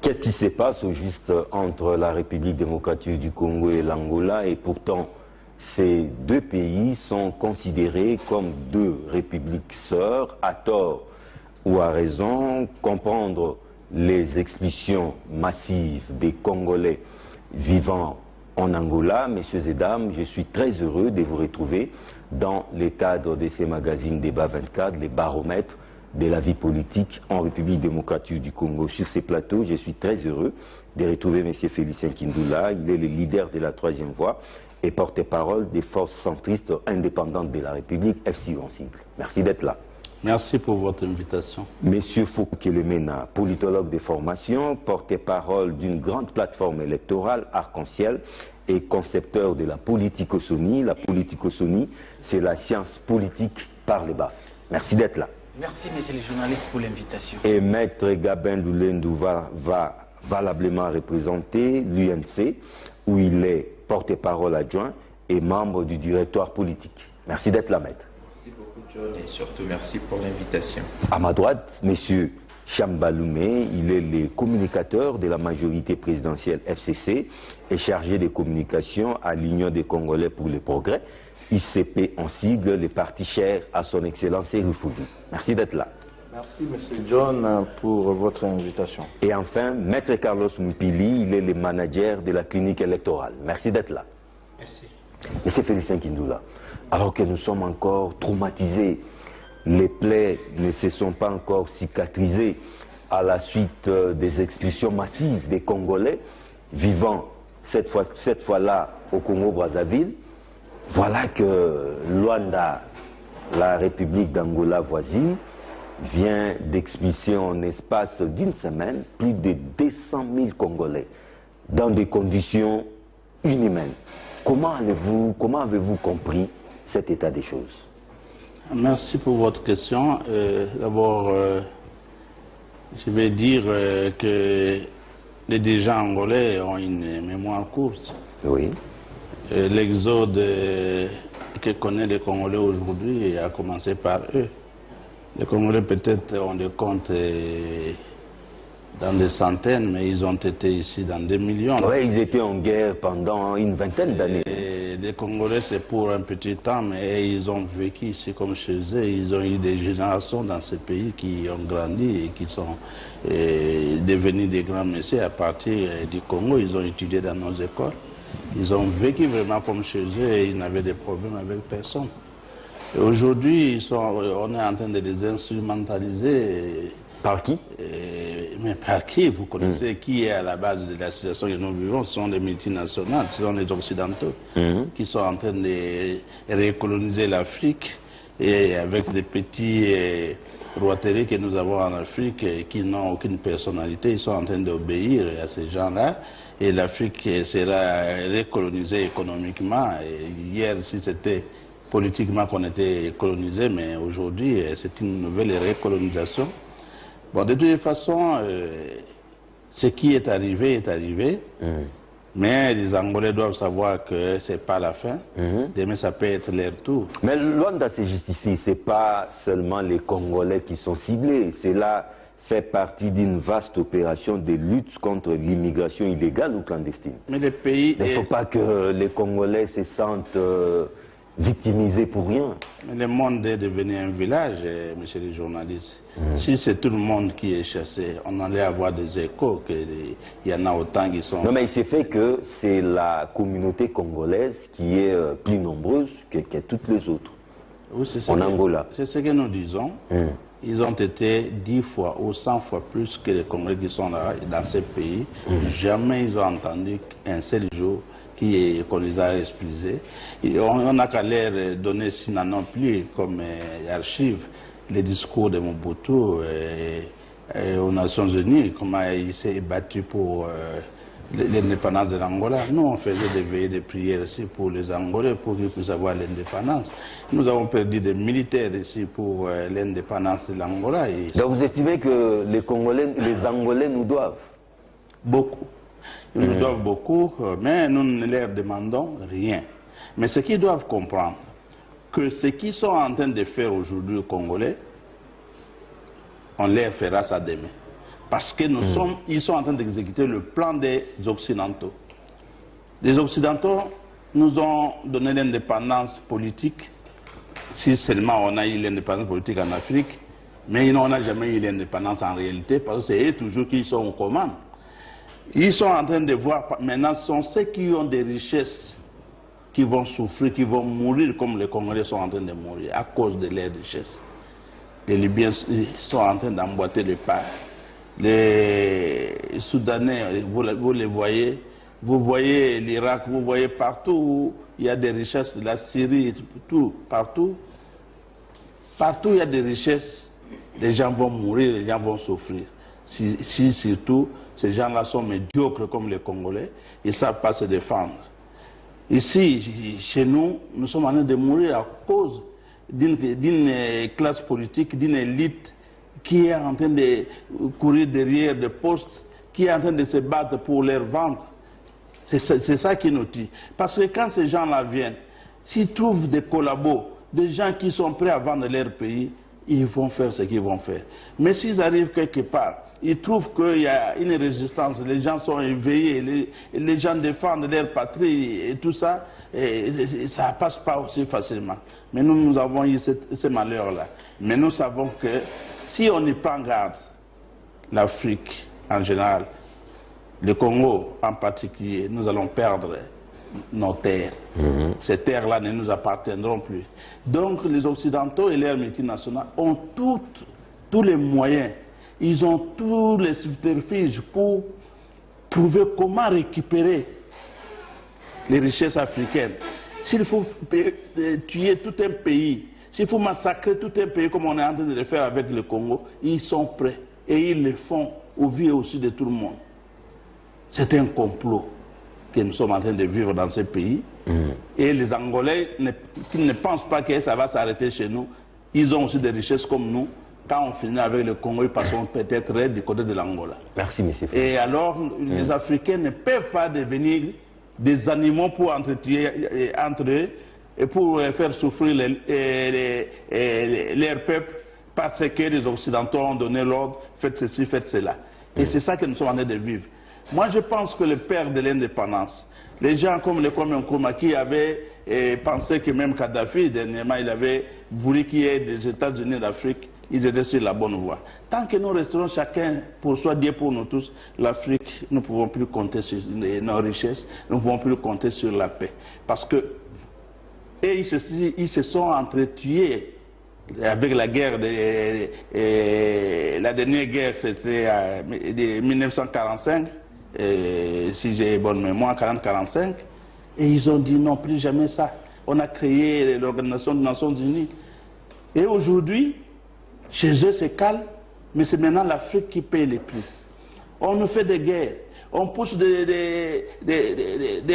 Qu'est-ce qui se passe au juste entre la République démocratique du Congo et l'Angola? Et pourtant, ces deux pays sont considérés comme deux républiques sœurs, à tort ou à raison. Comprendre les expulsions massives des Congolais vivant en Angola. Messieurs et dames, je suis très heureux de vous retrouver dans le cadre de ces magazines Débat 24, les baromètres de la vie politique en République démocratique du Congo. Sur ces plateaux, je suis très heureux de retrouver M. Félicien Kindula. Il est le leader de la troisième voie et porte-parole des forces centristes indépendantes de la République, FC Onsigle. Merci d'être là. Merci pour votre invitation. Monsieur Foucault Kelemena, politologue de formation, porte-parole d'une grande plateforme électorale, Arc-en-Ciel, et concepteur de la politicosomie. La politicosomie, c'est la science politique par les baffes. Merci d'être là. Merci, monsieur le journaliste, pour l'invitation. Et Maître Gabin Doulendou va valablement représenter l'UNC, où il est porte-parole adjoint et membre du directoire politique. Merci d'être là, Maître. Merci beaucoup, John, et surtout merci pour l'invitation. À ma droite, monsieur Chambaloumé, il est le communicateur de la majorité présidentielle FCC et chargé des communications à l'Union des Congolais pour le progrès, ICP en sigle, les partis chers à son excellence Erifoudou. Merci d'être là. Merci, monsieur John, pour votre invitation. Et enfin, Maître Carlos Mpili, il est le manager de la clinique électorale. Merci d'être là. Merci. Monsieur Félicien Kindula, alors que nous sommes encore traumatisés, les plaies ne se sont pas encore cicatrisées à la suite des expulsions massives des Congolais vivant cette fois-là au Congo-Brazzaville. Voilà que Luanda, la République d'Angola voisine, vient d'expulser en espace d'une semaine plus de 200 000 Congolais dans des conditions inhumaines. Comment avez-vous compris cet état des choses? Merci pour votre question. D'abord, je vais dire que les dirigeants angolais ont une mémoire courte. Oui. L'exode que connaissent les Congolais aujourd'hui a commencé par eux. Les Congolais peut-être ont des comptes dans des centaines, mais ils ont été ici dans des millions. Oui, ils étaient en guerre pendant une vingtaine d'années. Les Congolais, c'est pour un petit temps, mais ils ont vécu ici comme chez eux. Ils ont eu des générations dans ce pays qui ont grandi et qui sont devenus des grands messieurs à partir du Congo. Ils ont étudié dans nos écoles. Ils ont vécu vraiment comme chez eux et ils n'avaient de problèmes avec personne. Aujourd'hui, on est en train de les instrumentaliser. Par qui? Mais par qui? Vous connaissez qui est à la base de la situation que nous vivons? Ce sont les multinationales, ce sont les Occidentaux qui sont en train de recoloniser l'Afrique et avec des petits roiteries que nous avons en Afrique qui n'ont aucune personnalité. Ils sont en train d'obéir à ces gens-là. Et l'Afrique sera recolonisée économiquement. Et hier, si c'était politiquement qu'on était colonisé, mais aujourd'hui, c'est une nouvelle recolonisation. Bon, de toute façon, ce qui est arrivé est arrivé. Mais les Angolais doivent savoir que ce n'est pas la fin. Demain, ça peut être leur tour. Mais Luanda se justifie. Ce n'est pas seulement les Congolais qui sont ciblés. Cela fait partie d'une vaste opération de lutte contre l'immigration illégale ou clandestine. Mais les pays... Il ne faut pas que les Congolais se sentent victimisés pour rien. Mais le monde est devenu un village, monsieur le journaliste. Si c'est tout le monde qui est chassé, on allait avoir des échos, qu'il y en a autant qui sont... Non, mais il s'est fait que c'est la communauté congolaise qui est plus nombreuse que toutes les autres. Oui, en Angola. C'est ce que nous disons. Ils ont été 10 fois ou 100 fois plus que les Congolais qui sont là, dans ces pays. Jamais ils ont entendu un seul jour qu'on les a expulsés. On n'a qu'à leur donner, sinon non plus, comme archive, les discours de Mobutu aux Nations Unies, comment il s'est battu pour l'indépendance de l'Angola. Nous, on faisait des veillées de prière ici pour les Angolais, pour qu'ils puissent avoir l'indépendance. Nous avons perdu des militaires ici pour l'indépendance de l'Angola. Donc vous estimez que les Angolais nous doivent? Beaucoup. Ils nous doivent beaucoup, mais nous ne leur demandons rien. Mais ce qu'ils doivent comprendre, que ce qu'ils sont en train de faire aujourd'hui aux Congolais, on leur fera ça demain. Parce que ils sont en train d'exécuter le plan des Occidentaux. Les Occidentaux nous ont donné l'indépendance politique, si seulement on a eu l'indépendance politique en Afrique, mais on n'a jamais eu l'indépendance en réalité, parce que c'est eux toujours qui sont aux commandes. Ils sont en train de voir, maintenant, ce sont ceux qui ont des richesses qui vont souffrir, qui vont mourir comme les Congolais sont en train de mourir à cause de leurs richesses. Les Libyens sont en train d'emboîter le pas. Les Soudanais, vous les voyez, vous voyez l'Irak, vous voyez partout où il y a des richesses, la Syrie, partout il y a des richesses, les gens vont mourir, les gens vont souffrir. Si surtout, ces gens-là sont médiocres comme les Congolais, ils ne savent pas se défendre. Ici, chez nous, nous sommes en train de mourir à cause d'une classe politique, d'une élite qui est en train de courir derrière des postes, qui est en train de se battre pour leur vente. C'est ça qui nous tue. Parce que quand ces gens-là viennent, s'ils trouvent des collabos, des gens qui sont prêts à vendre leur pays, ils vont faire ce qu'ils vont faire. Mais s'ils arrivent quelque part, ils trouvent qu'il y a une résistance, les gens sont éveillés, les gens défendent leur patrie et tout ça, et ça ne passe pas aussi facilement. Mais nous avons eu ce malheur-là. Mais nous savons que si on y prend garde, l'Afrique en général, le Congo en particulier, nous allons perdre nos terres. Ces terres-là ne nous appartiendront plus. Donc les Occidentaux et leurs multinationales ont tous les moyens, ils ont tous les subterfuges pour trouver comment récupérer les richesses africaines. S'il faut tuer tout un pays, s'il faut massacrer tout un pays comme on est en train de le faire avec le Congo, ils sont prêts et ils le font au vu et au su de tout le monde. C'est un complot que nous sommes en train de vivre dans ce pays. Et les Angolais qui ne pensent pas que ça va s'arrêter chez nous, ils ont aussi des richesses comme nous. Quand on finit avec le Congo, ils passeront peut-être du côté de l'Angola. Merci, M. Félix. Et alors, les Africains ne peuvent pas devenir des animaux pour entretuer entre eux et pour faire souffrir leur peuple parce que les Occidentaux ont donné l'ordre, faites ceci, faites cela. Et c'est ça que nous sommes en train de vivre. Moi, je pense que le père de l'indépendance, les gens comme le Kwame Nkrumah qui avaient pensé que même Kadhafi, dernièrement, il avait voulu qu'il y ait des États-Unis d'Afrique, ils étaient sur la bonne voie. Tant que nous resterons chacun pour soi, Dieu pour nous tous, l'Afrique, nous ne pouvons plus compter sur nos richesses, nous ne pouvons plus compter sur la paix. Parce que ils se sont entretués avec la guerre, la dernière guerre, c'était de 1945, si j'ai bonne mémoire, 40-45, et ils ont dit non, plus jamais ça. On a créé l'Organisation des Nations Unies. Et aujourd'hui, chez eux, c'est calme, mais c'est maintenant l'Afrique qui paye les prix. On nous fait des guerres, on pousse des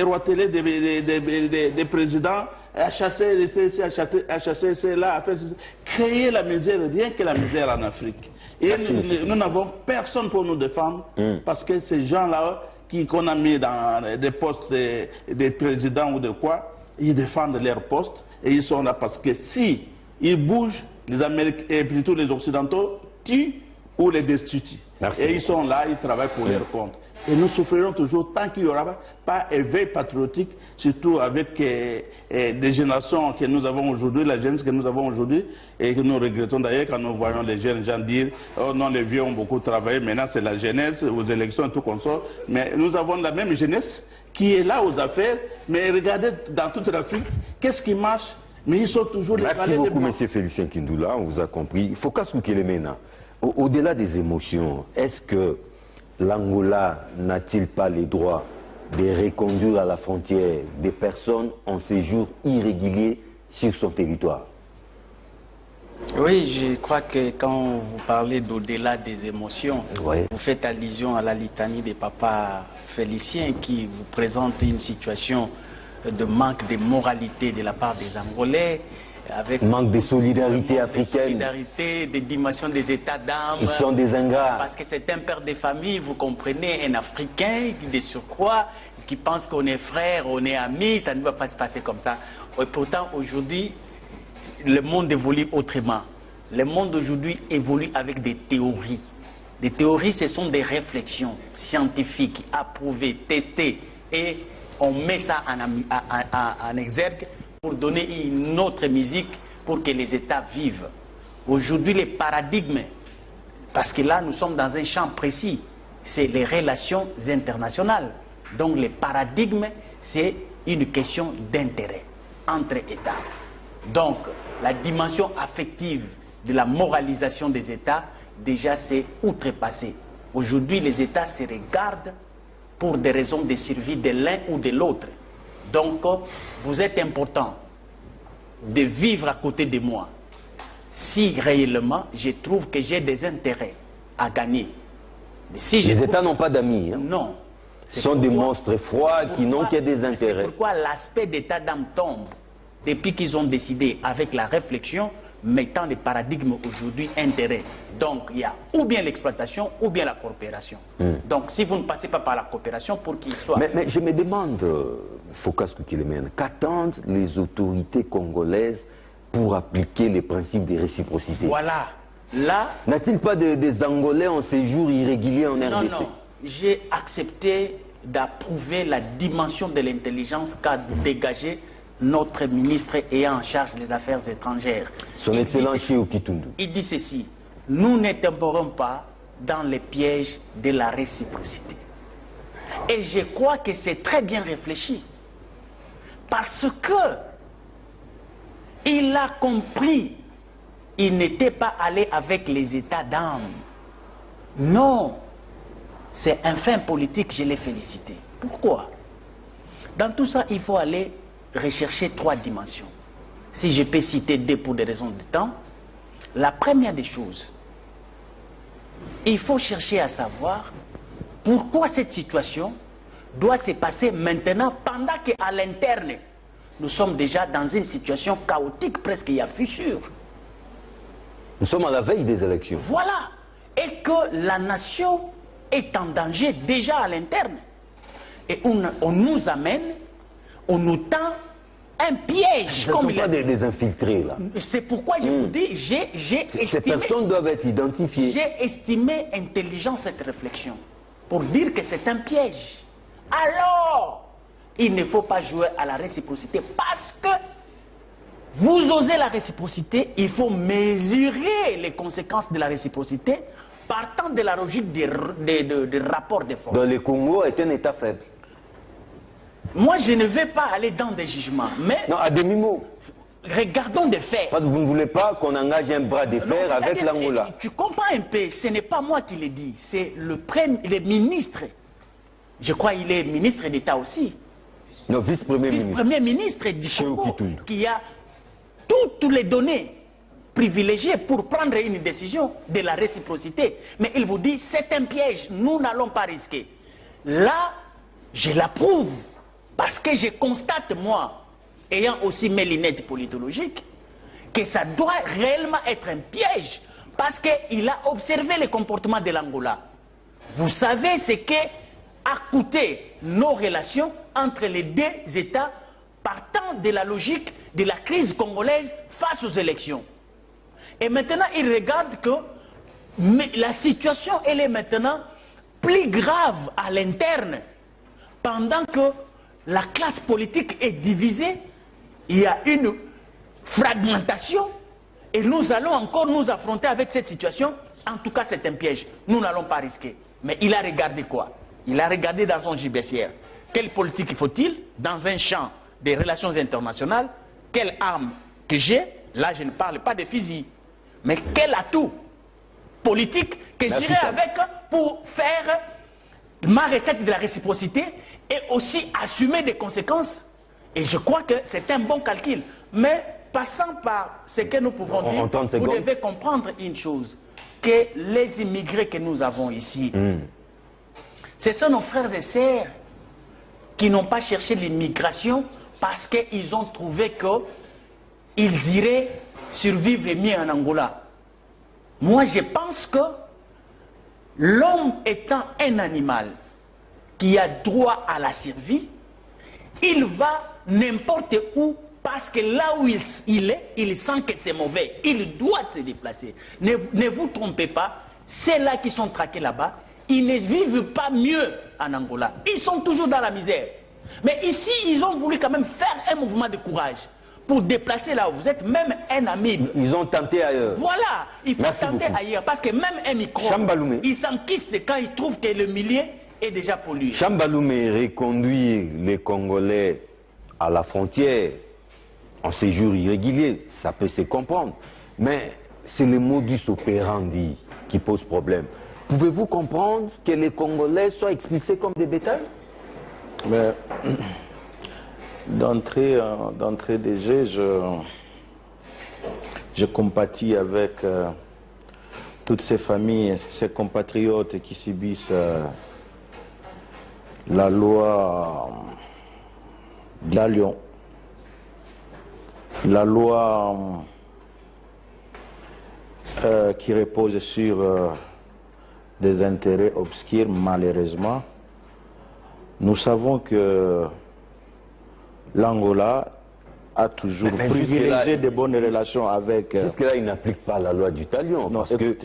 rois télé, des présidents à chasser cela, à faire créer la misère, rien que la misère en Afrique. Et nous n'avons personne pour nous défendre, parce que ces gens-là qu'on a mis dans des postes de présidents ou de quoi, ils défendent leurs postes, et ils sont là parce que si ils bougent, les Américains et plutôt les Occidentaux tuent ou les destituent. Merci. Et ils sont là, ils travaillent pour leur compte. Et nous souffrirons toujours tant qu'il n'y aura pas éveil patriotique, surtout avec des générations que nous avons aujourd'hui, la jeunesse que nous avons aujourd'hui, et que nous regrettons d'ailleurs quand nous voyons les jeunes gens dire « Oh non, les vieux ont beaucoup travaillé, maintenant c'est la jeunesse, aux élections et tout comme ça. » Mais nous avons la même jeunesse qui est là aux affaires, mais regardez dans toute l'Afrique, qu'est-ce qui marche? Mais ils sont toujours les Merci beaucoup, M. Félicien Kindoula, on vous a compris. Il faut qu'Ascoukelemena, au-delà des émotions, est-ce que l'Angola n'a-t-il pas les droits de reconduire à la frontière des personnes en séjour irrégulier sur son territoire? Oui, je crois que quand vous parlez d'au-delà des émotions, vous faites allusion à la litanie des papas Félicien qui vous présente une situation de manque de moralité de la part des Angolais, avec manque de solidarité africaine, de solidarité, de dimension des états d'âme. Ils sont des ingrats. Parce que c'est un père de famille, vous comprenez, un Africain de surcroît, qui pense qu'on est frère, on est amis, ça ne va pas se passer comme ça. Et pourtant, aujourd'hui, le monde évolue autrement. Le monde aujourd'hui évolue avec des théories. Des théories, ce sont des réflexions scientifiques, approuvées, testées, et on met ça en exergue pour donner une autre musique pour que les États vivent. Aujourd'hui, les paradigmes, parce que là, nous sommes dans un champ précis, c'est les relations internationales. Donc, les paradigmes, c'est une question d'intérêt entre États. Donc, la dimension affective de la moralisation des États, déjà, c'est outrepassé. Aujourd'hui, les États se regardent pour des raisons de survie de l'un ou de l'autre. Donc, vous êtes important de vivre à côté de moi si réellement je trouve que j'ai des intérêts à gagner. Mais si les États n'ont pas d'amis. Hein. Non. Ce sont des monstres froids qui n'ont que des intérêts. C'est pourquoi l'aspect d'état d'âme tombe depuis qu'ils ont décidé avec la réflexion mettant les paradigmes aujourd'hui intérêt. Donc il y a ou bien l'exploitation ou bien la coopération. Donc si vous ne passez pas par la coopération pour qu'il soit... Mais je me demande, Phocas Kukilemene, qu'attendent les autorités congolaises pour appliquer les principes de réciprocité? Voilà. Là... N'a-t-il pas des Angolais en séjour irrégulier en RDC? Non. J'ai accepté d'approuver la dimension de l'intelligence qu'a dégagé notre ministre ayant en charge des affaires étrangères. Son excellent Chéo Kitundu. Il dit ceci: nous ne tomberons pas dans les pièges de la réciprocité. Et je crois que c'est très bien réfléchi. Parce que il a compris, il n'était pas allé avec les états d'âme. Non. C'est un fin politique, je l'ai félicité. Pourquoi? Dans tout ça, il faut aller rechercher 3 dimensions. Si je peux citer 2 pour des raisons de temps, la première des choses, il faut chercher à savoir pourquoi cette situation doit se passer maintenant pendant qu'à l'interne, nous sommes déjà dans une situation chaotique, presque il y a fissure. Nous sommes à la veille des élections. Voilà. Et que la nation est en danger déjà à l'interne. Et on nous amène, on nous tend un piège. Ce ne sont pas des infiltrés, là. C'est pourquoi je vous dis, j'ai estimé... Ces personnes doivent être identifiées. J'ai estimé intelligent cette réflexion pour dire que c'est un piège. Alors, il ne faut pas jouer à la réciprocité parce que vous osez la réciprocité, il faut mesurer les conséquences de la réciprocité partant de la logique des rapports de force. Dans le Congo est un État faible. Moi, je ne vais pas aller dans des jugements, mais... Non, à demi-mot. Regardons des faits. Vous ne voulez pas qu'on engage un bras de fer avec l'Angola. Tu comprends un peu, ce n'est pas moi qui l'ai dit, c'est le ministre. Je crois qu'il est ministre d'État aussi. Non, vice-premier ministre. Vice-premier ministre du Congo, qui a toutes les données privilégiées pour prendre une décision de la réciprocité. Mais il vous dit, c'est un piège, nous n'allons pas risquer. Là, je l'approuve, parce que je constate, moi, ayant aussi mes lunettes politologiques, que ça doit réellement être un piège, parce qu'il a observé le comportement de l'Angola. Vous savez ce qu'est a coûté nos relations entre les 2 États partant de la logique de la crise congolaise face aux élections. Et maintenant, il regarde que la situation, elle est maintenant plus grave à l'interne. Pendant que la classe politique est divisée, il y a une fragmentation et nous allons encore nous affronter avec cette situation. En tout cas, c'est un piège. Nous n'allons pas risquer. Mais il a regardé quoi? Il a regardé dans son gibecière. Quelle politique faut-il dans un champ des relations internationales? Quelle arme que j'ai? Là, je ne parle pas de fusil. Mais quel atout politique que j'irai avec pour faire ma recette de la réciprocité et aussi assumer des conséquences? Et je crois que c'est un bon calcul. Mais passant par ce que nous pouvons dire, vous devez comprendre une chose, que les immigrés que nous avons ici, ce sont nos frères et sœurs qui n'ont pas cherché l'immigration parce qu'ils ont trouvé qu'ils iraient survivre mieux en Angola. Moi, je pense que l'homme étant un animal qui a droit à la survie, il va n'importe où parce que là où il est, il sent que c'est mauvais. Il doit se déplacer. Ne vous trompez pas, ceux-là qui sont traqués là-bas, ils ne vivent pas mieux en Angola. Ils sont toujours dans la misère. Mais ici, ils ont voulu quand même faire un mouvement de courage pour déplacer là où vous êtes, même un ami. Ils ont tenté ailleurs. Voilà, il faut tenter ailleurs. Parce que même un micro, il s'enquiste quand il trouve que le milieu est déjà pollué. Chambaloumé reconduire les Congolais à la frontière en séjour irrégulier, ça peut se comprendre. Mais c'est le modus operandi qui pose problème. Pouvez-vous comprendre que les Congolais soient expulsés comme des bétails? Mais d'entrée de jeu, je compatis avec toutes ces familles, ces compatriotes qui subissent la loi de la Lyon, la loi qui repose sur des intérêts obscurs, malheureusement. Nous savons que l'Angola a toujours privilégié de bonnes relations avec... Jusque-là, il n'applique pas la loi du talion. Non, parce que,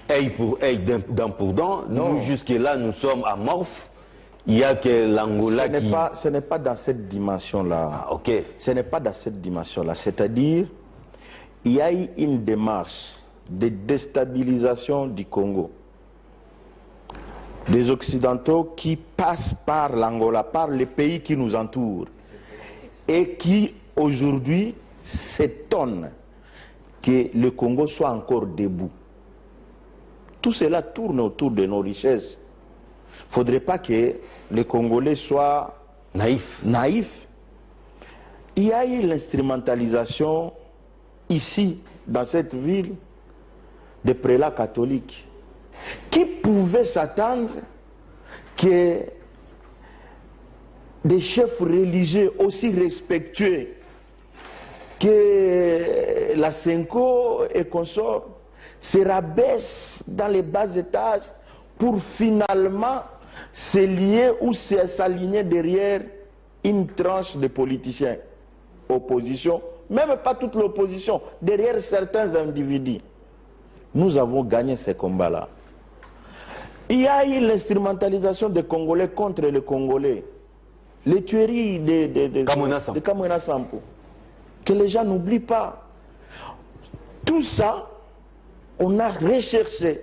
œil pour œil, dent pour dent, nous, jusque-là, nous sommes amorphes. Il n'y a que l'Angola qui... Ce n'est pas dans cette dimension-là. Ah, ok. Ce n'est pas dans cette dimension-là. C'est-à-dire, il y a eu une démarche de déstabilisation du Congo. Des Occidentaux qui passent par l'Angola, par les pays qui nous entourent, et qui aujourd'hui s'étonnent que le Congo soit encore debout. Tout cela tourne autour de nos richesses. Il ne faudrait pas que les Congolais soient naïfs. Il y a eu l'instrumentalisation ici, dans cette ville, des prélats catholiques. Qui pouvait s'attendre que des chefs religieux aussi respectueux que la Senko et consorts se rabaissent dans les bas étages pour finalement se lier ou s'aligner derrière une tranche de politiciens, opposition, même pas toute l'opposition, derrière certains individus. Nous avons gagné ces combats-là. Il y a eu l'instrumentalisation des Congolais contre les Congolais. Les tueries de Kamwina Sampo. Que les gens n'oublient pas. Tout ça, on a recherché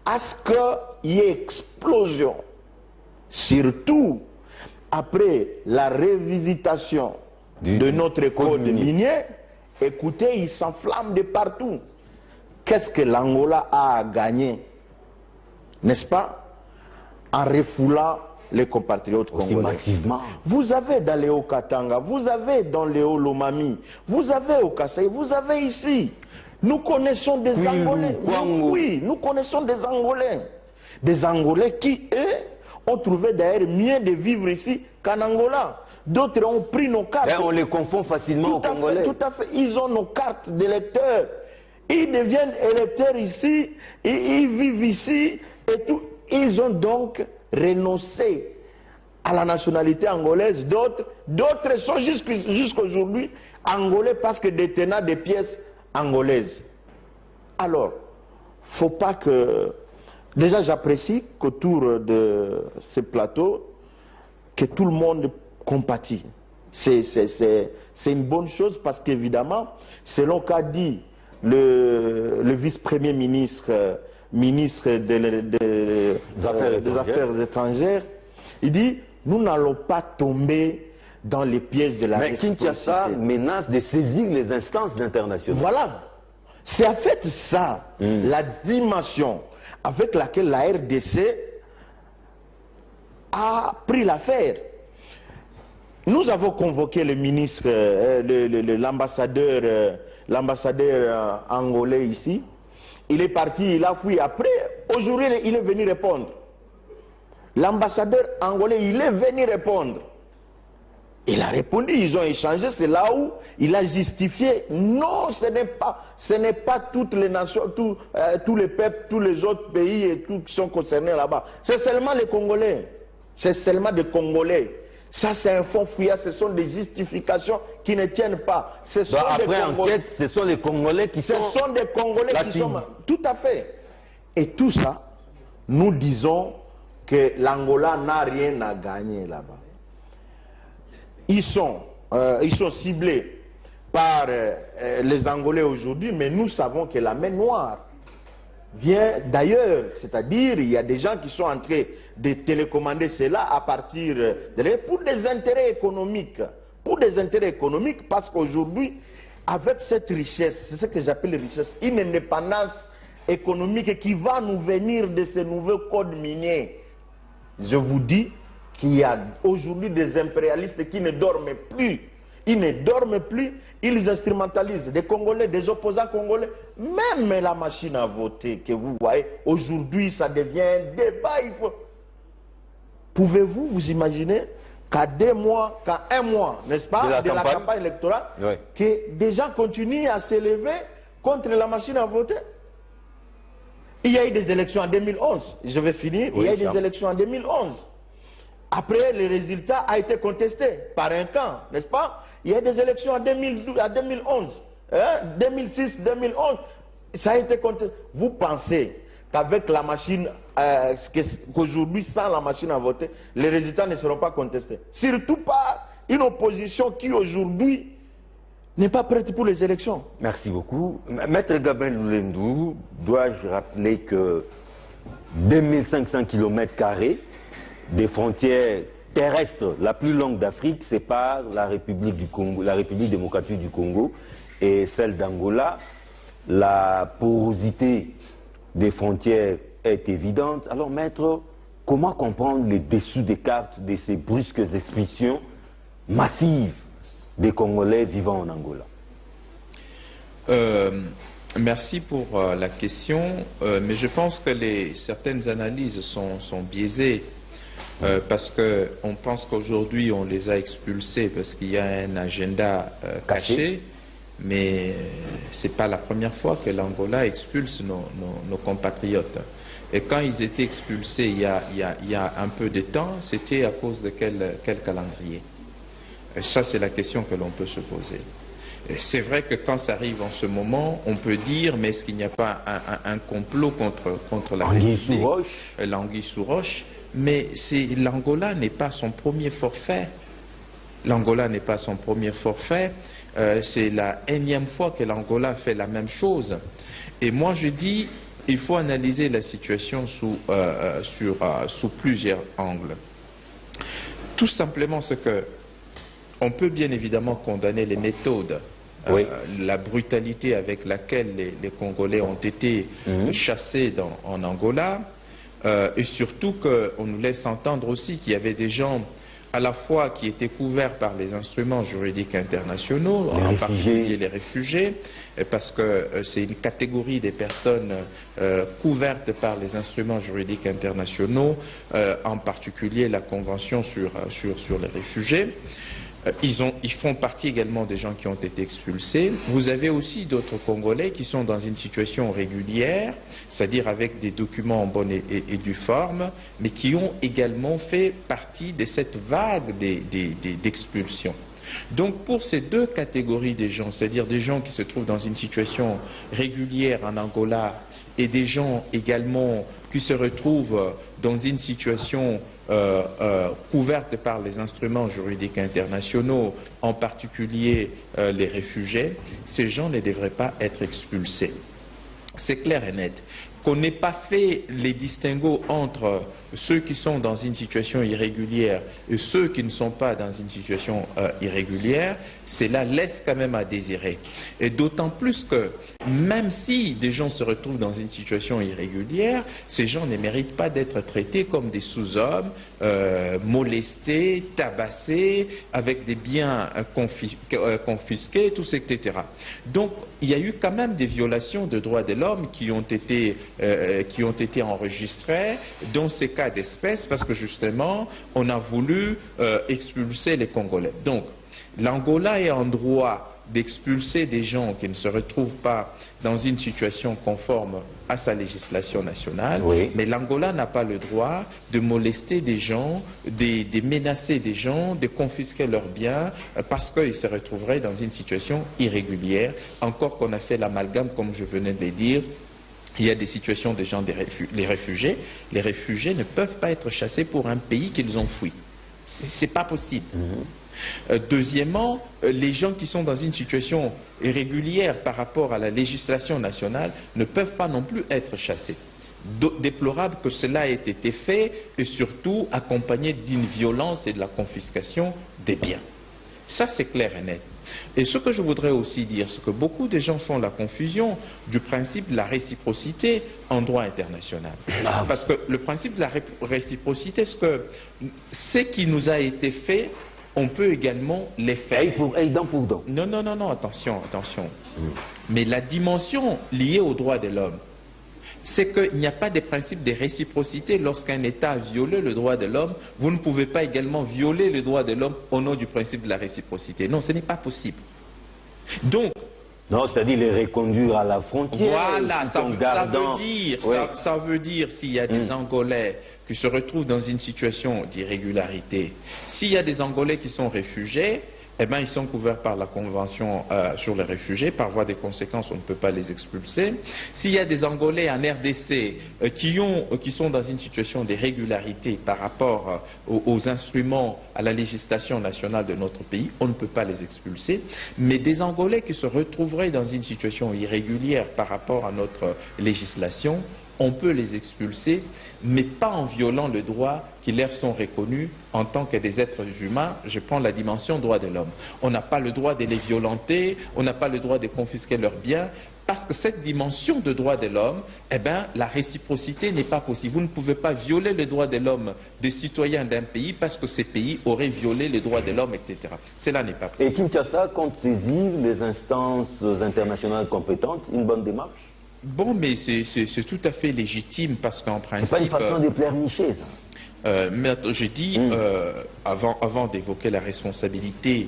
à ce qu'il y ait explosion. Surtout après la révisitation de notre code minier. Écoutez, il s'enflamme de partout. Qu'est-ce que l'Angola a gagné? N'est-ce pas? En refoulant les compatriotes congolais. Aussi massivement. Vous avez dans les Hauts-Katanga, vous avez dans les Hauts-Lomami, vous avez au Kasaï, vous avez ici. Nous connaissons des Angolais. Oui, nous connaissons des Angolais. Des Angolais qui, eux, ont trouvé d'ailleurs mieux de vivre ici qu'en Angola. D'autres ont pris nos cartes. Et on les confond facilement aux Congolais. Tout à fait. Ils ont nos cartes d'électeurs. Ils deviennent électeurs ici, ils vivent ici, et tout. Ils ont donc renoncé à la nationalité angolaise. D'autres sont jusqu'aujourd'hui angolais parce que détenant des pièces angolaises. Alors, il ne faut pas que... Déjà, j'apprécie qu'autour de ce plateau, que tout le monde compatit. C'est une bonne chose parce qu'évidemment, selon qu'a dit le vice-premier ministre, ministre des Affaires étrangères, il dit, nous n'allons pas tomber dans les pièges de la réciprocité. Mais Kinshasa menace de saisir les instances internationales. Voilà. C'est en fait ça, la dimension avec laquelle la RDC a pris l'affaire. Nous avons convoqué le ministre, l'ambassadeur angolais ici. Il est parti, il a fui. Après, aujourd'hui, il est venu répondre. L'ambassadeur angolais, il est venu répondre. Il a répondu, ils ont échangé, c'est là où il a justifié. Non, ce n'est pas toutes les nations, tous les peuples, tous les autres pays et tout qui sont concernés là-bas. C'est seulement les Congolais. C'est seulement des Congolais. Ça, c'est un fond fouillard, ce sont des justifications qui ne tiennent pas. Après enquête, ce sont les Congolais qui sont... Ce sont des Congolais qui sont... Tout à fait. Et tout ça, nous disons que l'Angola n'a rien à gagner là-bas. Ils sont ciblés par les Angolais aujourd'hui, mais nous savons que la main noire vient d'ailleurs, c'est-à-dire il y a des gens qui sont en train de télécommander cela à partir pour des intérêts économiques. Pour des intérêts économiques, parce qu'aujourd'hui, avec cette richesse, c'est ce que j'appelle richesse, une indépendance économique qui va nous venir de ces nouveaux codes miniers. Je vous dis qu'il y a aujourd'hui des impérialistes qui ne dorment plus. Ils ne dorment plus, ils instrumentalisent des Congolais, des opposants congolais. Même la machine à voter que vous voyez, aujourd'hui, ça devient un débat. Pouvez-vous vous imaginer qu'à 2 mois, qu'à 1 mois, n'est-ce pas, de la campagne électorale, oui, que des gens continuent à s'élever contre la machine à voter? Il y a eu des élections en 2011, je vais finir, oui, il y a eu des élections en 2011. Après, le résultat a été contesté par un camp, n'est-ce pas? Il y a eu des élections en 2011, 2006, 2011, ça a été contesté. Vous pensez qu'avec la machine, qu'aujourd'hui, sans la machine à voter, les résultats ne seront pas contestés? Surtout pas une opposition qui aujourd'hui n'est pas prête pour les élections. Merci beaucoup. Maître Gabin Loulendou, dois-je rappeler que 2500 km² des frontières terrestres la plus longue d'Afrique séparent la République du Congo, la République démocratique du Congo et celle d'Angola. La porosité des frontières est évidente. Alors, maître, comment comprendre les dessous des cartes de ces brusques expulsions massives des Congolais vivant en Angola? Merci pour la question, mais je pense que certaines analyses sont biaisées parce qu'on pense qu'aujourd'hui on les a expulsés parce qu'il y a un agenda caché, mais ce n'est pas la première fois que l'Angola expulse nos compatriotes. Et quand ils étaient expulsés il y a un peu de temps, c'était à cause de quel calendrier? Et ça, c'est la question que l'on peut se poser. C'est vrai que quand ça arrive en ce moment, on peut dire, mais est-ce qu'il n'y a pas un complot contre la République? L'anguille sous roche. Mais l'Angola n'est pas son premier forfait. L'Angola n'est pas son premier forfait. C'est la énième fois que l'Angola fait la même chose. Et moi, je dis, il faut analyser la situation sous plusieurs angles. Tout simplement, c'est que on peut bien évidemment condamner les méthodes, oui, la brutalité avec laquelle les Congolais ont été chassés en Angola, et surtout qu'on nous laisse entendre aussi qu'il y avait des gens à la fois qui étaient couverts par les instruments juridiques internationaux, en particulier les réfugiés, parce que c'est une catégorie des personnes couvertes par les instruments juridiques internationaux, en particulier la Convention sur les réfugiés. Ils font partie également des gens qui ont été expulsés. Vous avez aussi d'autres Congolais qui sont dans une situation régulière, c'est-à-dire avec des documents en bonne et due forme, mais qui ont également fait partie de cette vague d'expulsion. Donc pour ces deux catégories de gens, c'est-à-dire des gens qui se trouvent dans une situation régulière en Angola et des gens également qui se retrouvent dans une situation couverte par les instruments juridiques internationaux, en particulier les réfugiés, ces gens ne devraient pas être expulsés. C'est clair et net. Qu'on n'ait pas fait les distinguos entre ceux qui sont dans une situation irrégulière et ceux qui ne sont pas dans une situation irrégulière, cela laisse quand même à désirer. Et d'autant plus que même si des gens se retrouvent dans une situation irrégulière, ces gens ne méritent pas d'être traités comme des sous-hommes, molestés, tabassés, avec des biens confisqués, tout ça, etc. Donc, il y a eu quand même des violations de droits de l'homme qui ont été enregistrées dans ces cas d'espèce parce que justement, on a voulu expulser les Congolais. Donc, l'Angola est en droit d'expulser des gens qui ne se retrouvent pas dans une situation conforme à sa législation nationale, oui, mais l'Angola n'a pas le droit de molester des gens, de menacer des gens, de confisquer leurs biens parce qu'ils se retrouveraient dans une situation irrégulière, encore qu'on a fait l'amalgame, comme je venais de le dire, Il y a des situations des gens, les réfugiés. Les réfugiés ne peuvent pas être chassés pour un pays qu'ils ont fui. C'est pas possible. Deuxièmement, les gens qui sont dans une situation irrégulière par rapport à la législation nationale ne peuvent pas non plus être chassés. Déplorable que cela ait été fait et surtout accompagné d'une violence et de la confiscation des biens. Ça, c'est clair et net. Et ce que je voudrais aussi dire, c'est que beaucoup de gens font la confusion du principe de la réciprocité en droit international. Parce que le principe de la réciprocité, c'est que ce qui nous a été fait, on peut également les faire. Dent pour dent. Non, non, non, non, attention, attention. Mais la dimension liée aux droits de l'homme, c'est qu'il n'y a pas de principe de réciprocité lorsqu'un État a violé le droit de l'homme. Vous ne pouvez pas également violer le droit de l'homme au nom du principe de la réciprocité. Non, ce n'est pas possible. Donc, non, c'est-à-dire les reconduire à la frontière. Voilà, ça veut dire s'il y a des Angolais qui se retrouvent dans une situation d'irrégularité, s'il y a des Angolais qui sont réfugiés, eh bien, ils sont couverts par la Convention sur les réfugiés. Par voie des conséquences, on ne peut pas les expulser. S'il y a des Angolais en RDC qui sont dans une situation d'irrégularité par rapport aux instruments, à la législation nationale de notre pays, on ne peut pas les expulser. Mais des Angolais qui se retrouveraient dans une situation irrégulière par rapport à notre législation, on peut les expulser, mais pas en violant le droit qui leur sont reconnus en tant que des êtres humains. Je prends la dimension droit de l'homme. On n'a pas le droit de les violenter, on n'a pas le droit de confisquer leurs biens, parce que cette dimension de droit de l'homme, eh bien, la réciprocité n'est pas possible. Vous ne pouvez pas violer les droits de l'homme des citoyens d'un pays parce que ces pays auraient violé les droits de l'homme, etc. Cela n'est pas possible. Et Kinshasa compte saisir les instances internationales compétentes, une bonne démarche? Bon, mais c'est tout à fait légitime parce qu'en principe... C'est pas une façon de pleurnicher, ça. Mais je dis, avant d'évoquer la responsabilité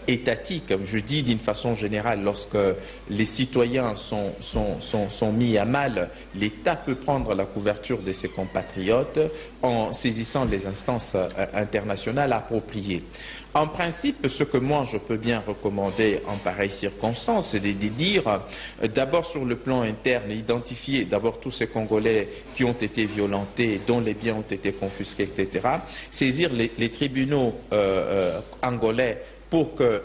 étatique, je dis d'une façon générale, lorsque les citoyens sont mis à mal, l'État peut prendre la couverture de ses compatriotes en saisissant les instances internationales appropriées. En principe, ce que moi je peux bien recommander en pareille circonstance, c'est de dire, d'abord sur le plan interne, identifier d'abord tous ces Congolais qui ont été violentés, dont les biens ont été confisqués, etc. Saisir les tribunaux angolais pour que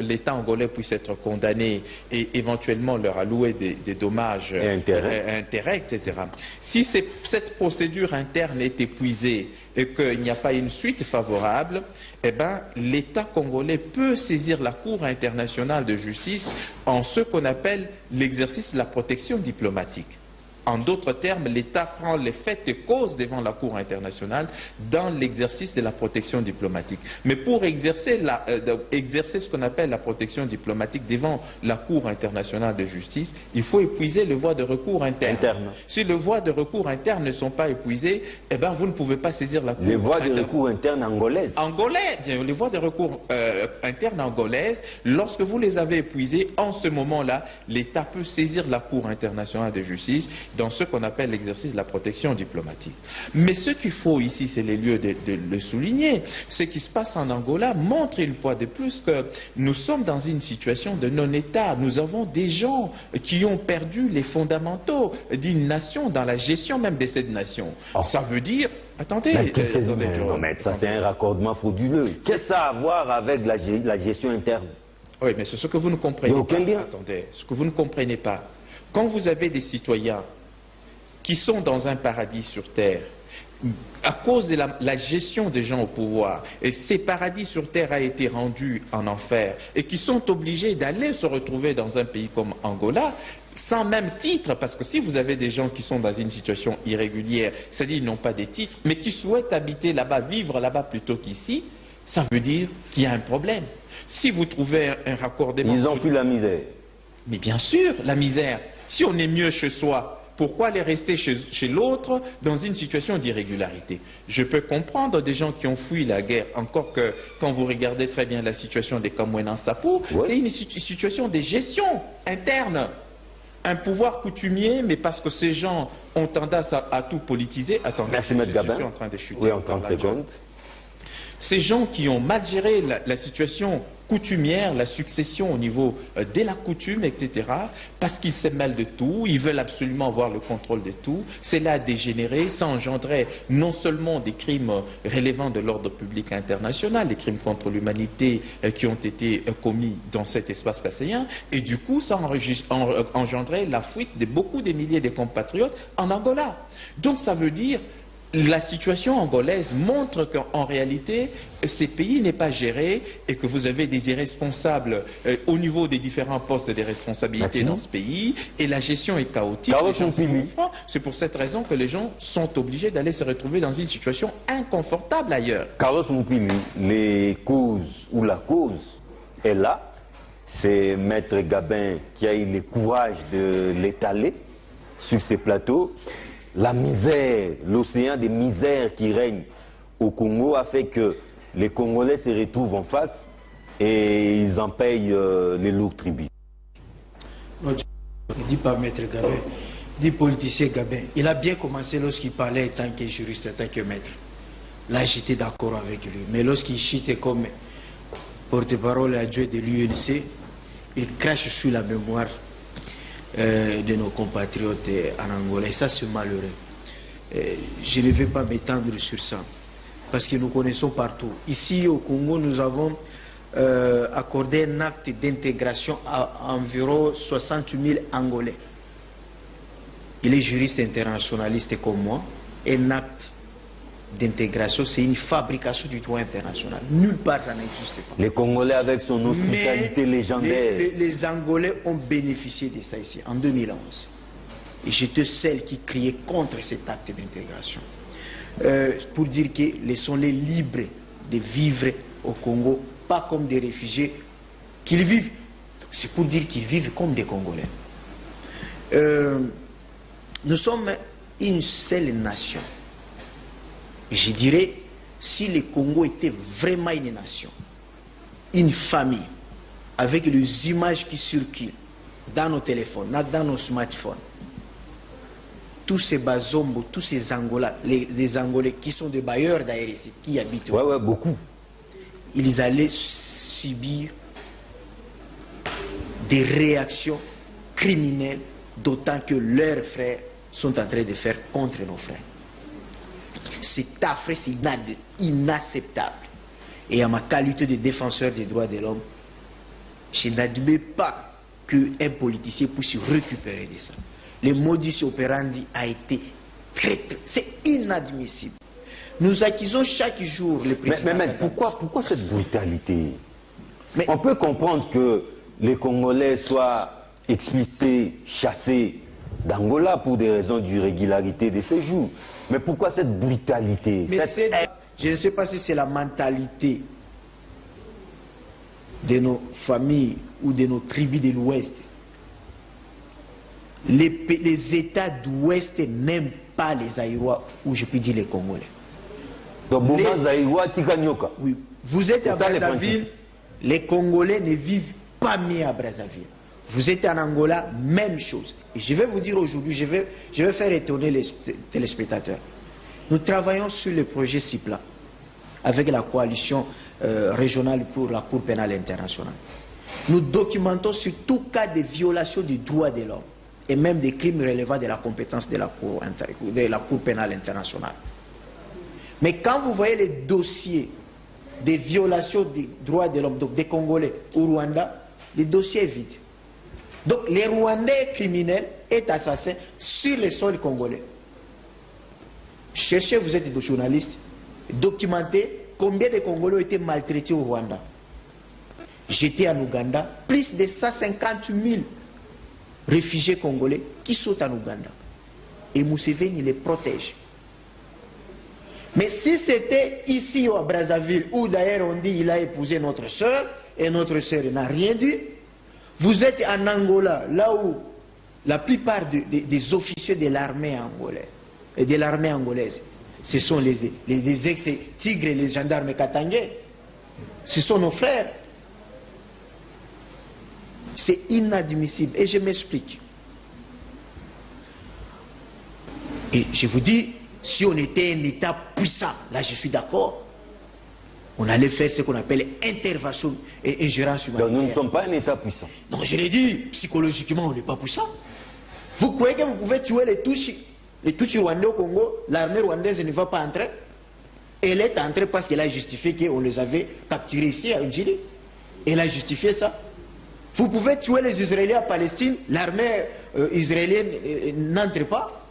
l'État angolais puisse être condamné et éventuellement leur allouer des dommages et intérêts, etc. Si cette procédure interne est épuisée et qu'il n'y a pas une suite favorable, eh ben, l'État congolais peut saisir la Cour internationale de justice en ce qu'on appelle l'exercice de la protection diplomatique. En d'autres termes, l'État prend les faits et causes devant la Cour internationale dans l'exercice de la protection diplomatique. Mais pour exercer ce qu'on appelle la protection diplomatique devant la Cour internationale de justice, il faut épuiser les voies de recours internes. Si les voies de recours internes ne sont pas épuisées, eh ben, vous ne pouvez pas saisir la Cour. Les voies de recours internes angolaises. Bien, les voies de recours internes angolaises, lorsque vous les avez épuisées, en ce moment-là, l'État peut saisir la Cour internationale de justice dans ce qu'on appelle l'exercice de la protection diplomatique. Mais ce qu'il faut ici, c'est les lieux de le souligner. Ce qui se passe en Angola montre une fois de plus que nous sommes dans une situation de non-État. Nous avons des gens qui ont perdu les fondamentaux d'une nation dans la gestion même de cette nation. Oh. Ça veut dire... Attendez, ça c'est un raccordement frauduleux. Qu'est-ce que ça a à voir avec la gestion interne? Oui, mais c'est ce que vous ne comprenez pas. Attendez, ce que vous ne comprenez pas. Quand vous avez des citoyens qui sont dans un paradis sur terre, à cause de la gestion des gens au pouvoir, et ces paradis sur terre a été rendu en enfer, et qui sont obligés d'aller se retrouver dans un pays comme Angola, sans même titre, parce que si vous avez des gens qui sont dans une situation irrégulière, c'est-à-dire ils n'ont pas de titre, mais qui souhaitent habiter là-bas, vivre là-bas plutôt qu'ici, ça veut dire qu'il y a un problème. Si vous trouvez un raccordement... Ils ont fui la misère. Mais bien sûr, la misère. Si on est mieux chez soi, pourquoi aller rester chez l'autre dans une situation d'irrégularité? Je peux comprendre des gens qui ont fui la guerre, encore que quand vous regardez très bien la situation des Kamwena Sapo, c'est une situation de gestion interne. Un pouvoir coutumier, mais parce que ces gens ont tendance à tout politiser. Attendez, merci, M. Gabin. Je suis en train de chuter. Oui, en 30 secondes. Ces gens qui ont mal géré la situation coutumière, la succession au niveau de la coutume, etc., parce qu'ils se mêlent de tout, ils veulent absolument avoir le contrôle de tout. Cela a dégénéré, ça engendrait non seulement des crimes relevant de l'ordre public international, des crimes contre l'humanité qui ont été commis dans cet espace kasséen, et du coup, ça engendrait la fuite de beaucoup de milliers de compatriotes en Angola. Donc ça veut dire la situation angolaise montre qu'en réalité, ce pays n'est pas géré et que vous avez des irresponsables au niveau des différents postes de responsabilité dans ce pays et la gestion est chaotique. C'est pour cette raison que les gens sont obligés d'aller se retrouver dans une situation inconfortable ailleurs. Carlos Moupili, les causes ou la cause est là. C'est Maître Gabin qui a eu le courage de l'étaler sur ces plateaux. La misère, l'océan des misères qui règne au Congo a fait que les Congolais se retrouvent en face et ils en payent les lourds tributs. Dit par Maître Gabin, dit politicien Gabin, il a bien commencé lorsqu'il parlait en tant que juriste, en tant que maître. Là, j'étais d'accord avec lui. Mais lorsqu'il chitait comme porte-parole adjoint de l'UNC, il crache sur la mémoire de nos compatriotes en Angola. Et ça, c'est malheureux. Je ne vais pas m'étendre sur ça. Parce que nous connaissons partout. Ici, au Congo, nous avons accordé un acte d'intégration à environ 60 000 Angolais. Il est juriste internationaliste comme moi. Un acte d'intégration, c'est une fabrication du droit international. Nulle part, ça n'existe pas. Les Congolais avec son hospitalité légendaire. Les Angolais ont bénéficié de ça ici, en 2011. Et j'étais celle qui criait contre cet acte d'intégration. Pour dire que laissons-les libres de vivre au Congo, pas comme des réfugiés, qu'ils vivent. C'est pour dire qu'ils vivent comme des Congolais. Nous sommes une seule nation. Je dirais, si le Congo était vraiment une nation, une famille, avec les images qui circulent dans nos téléphones, dans nos smartphones, tous ces Bazombo, tous ces Angolais, les Angolais qui sont des bailleurs d'ailleurs ici, qui habitent, beaucoup, ils allaient subir des réactions criminelles, d'autant que leurs frères sont en train de faire contre nos frères. C'est affreux, c'est inacceptable. Et à ma qualité de défenseur des droits de l'homme, je n'admets pas qu'un politicien puisse récupérer de ça. Le modus operandi a été c'est inadmissible. Nous accusons chaque jour le président. Mais pourquoi cette brutalité? On peut comprendre que les Congolais soient expulsés, chassés d'Angola pour des raisons d'irrégularité de séjour. Mais pourquoi cette brutalité? Je ne sais pas si c'est la mentalité de nos familles ou de nos tribus de l'Ouest. Les États d'Ouest n'aiment pas les Aïrois, ou je peux dire les Congolais. Donc, oui. Vous êtes à Brazzaville, les Congolais ne vivent pas mieux à Brazzaville. Vous êtes en Angola, même chose. Et je vais vous dire aujourd'hui, je vais faire étonner les téléspectateurs. Nous travaillons sur le projet CIPLA avec la coalition régionale pour la Cour pénale internationale. Nous documentons sur tout cas de violation des droits de l'homme et même des crimes relevant de la compétence de la Cour pénale internationale. Mais quand vous voyez les dossiers des violations des droits de l'homme, donc des Congolais au Rwanda, le dossier est vide. Donc les Rwandais criminels et assassins sur le sol congolais. Cherchez, vous êtes des journalistes, documentez combien de Congolais ont été maltraités au Rwanda. J'étais en Ouganda, plus de 150 000 réfugiés congolais qui sont en Ouganda. Et Museveni les protège. Mais si c'était ici à Brazzaville, où d'ailleurs on dit qu'il a épousé notre soeur, et notre soeur n'a rien dit, vous êtes en Angola, là où la plupart des officiers de l'armée angolaise, et de l'armée angolaise, ce sont les ex-tigres, les gendarmes katangais. Ce sont nos frères. C'est inadmissible. Et je m'explique. Et je vous dis, si on était un État puissant, là je suis d'accord, on allait faire ce qu'on appelle intervention et ingérence humanitaire. Donc nous ne sommes pas un État puissant. Non, je l'ai dit, psychologiquement, on n'est pas puissant. Vous croyez que vous pouvez tuer les Tutsis rwandais au Congo, l'armée rwandaise ne va pas entrer? Elle est entrée parce qu'elle a justifié qu'on les avait capturés ici à Udjili. Elle a justifié ça. Vous pouvez tuer les Israéliens à Palestine, l'armée israélienne n'entre pas.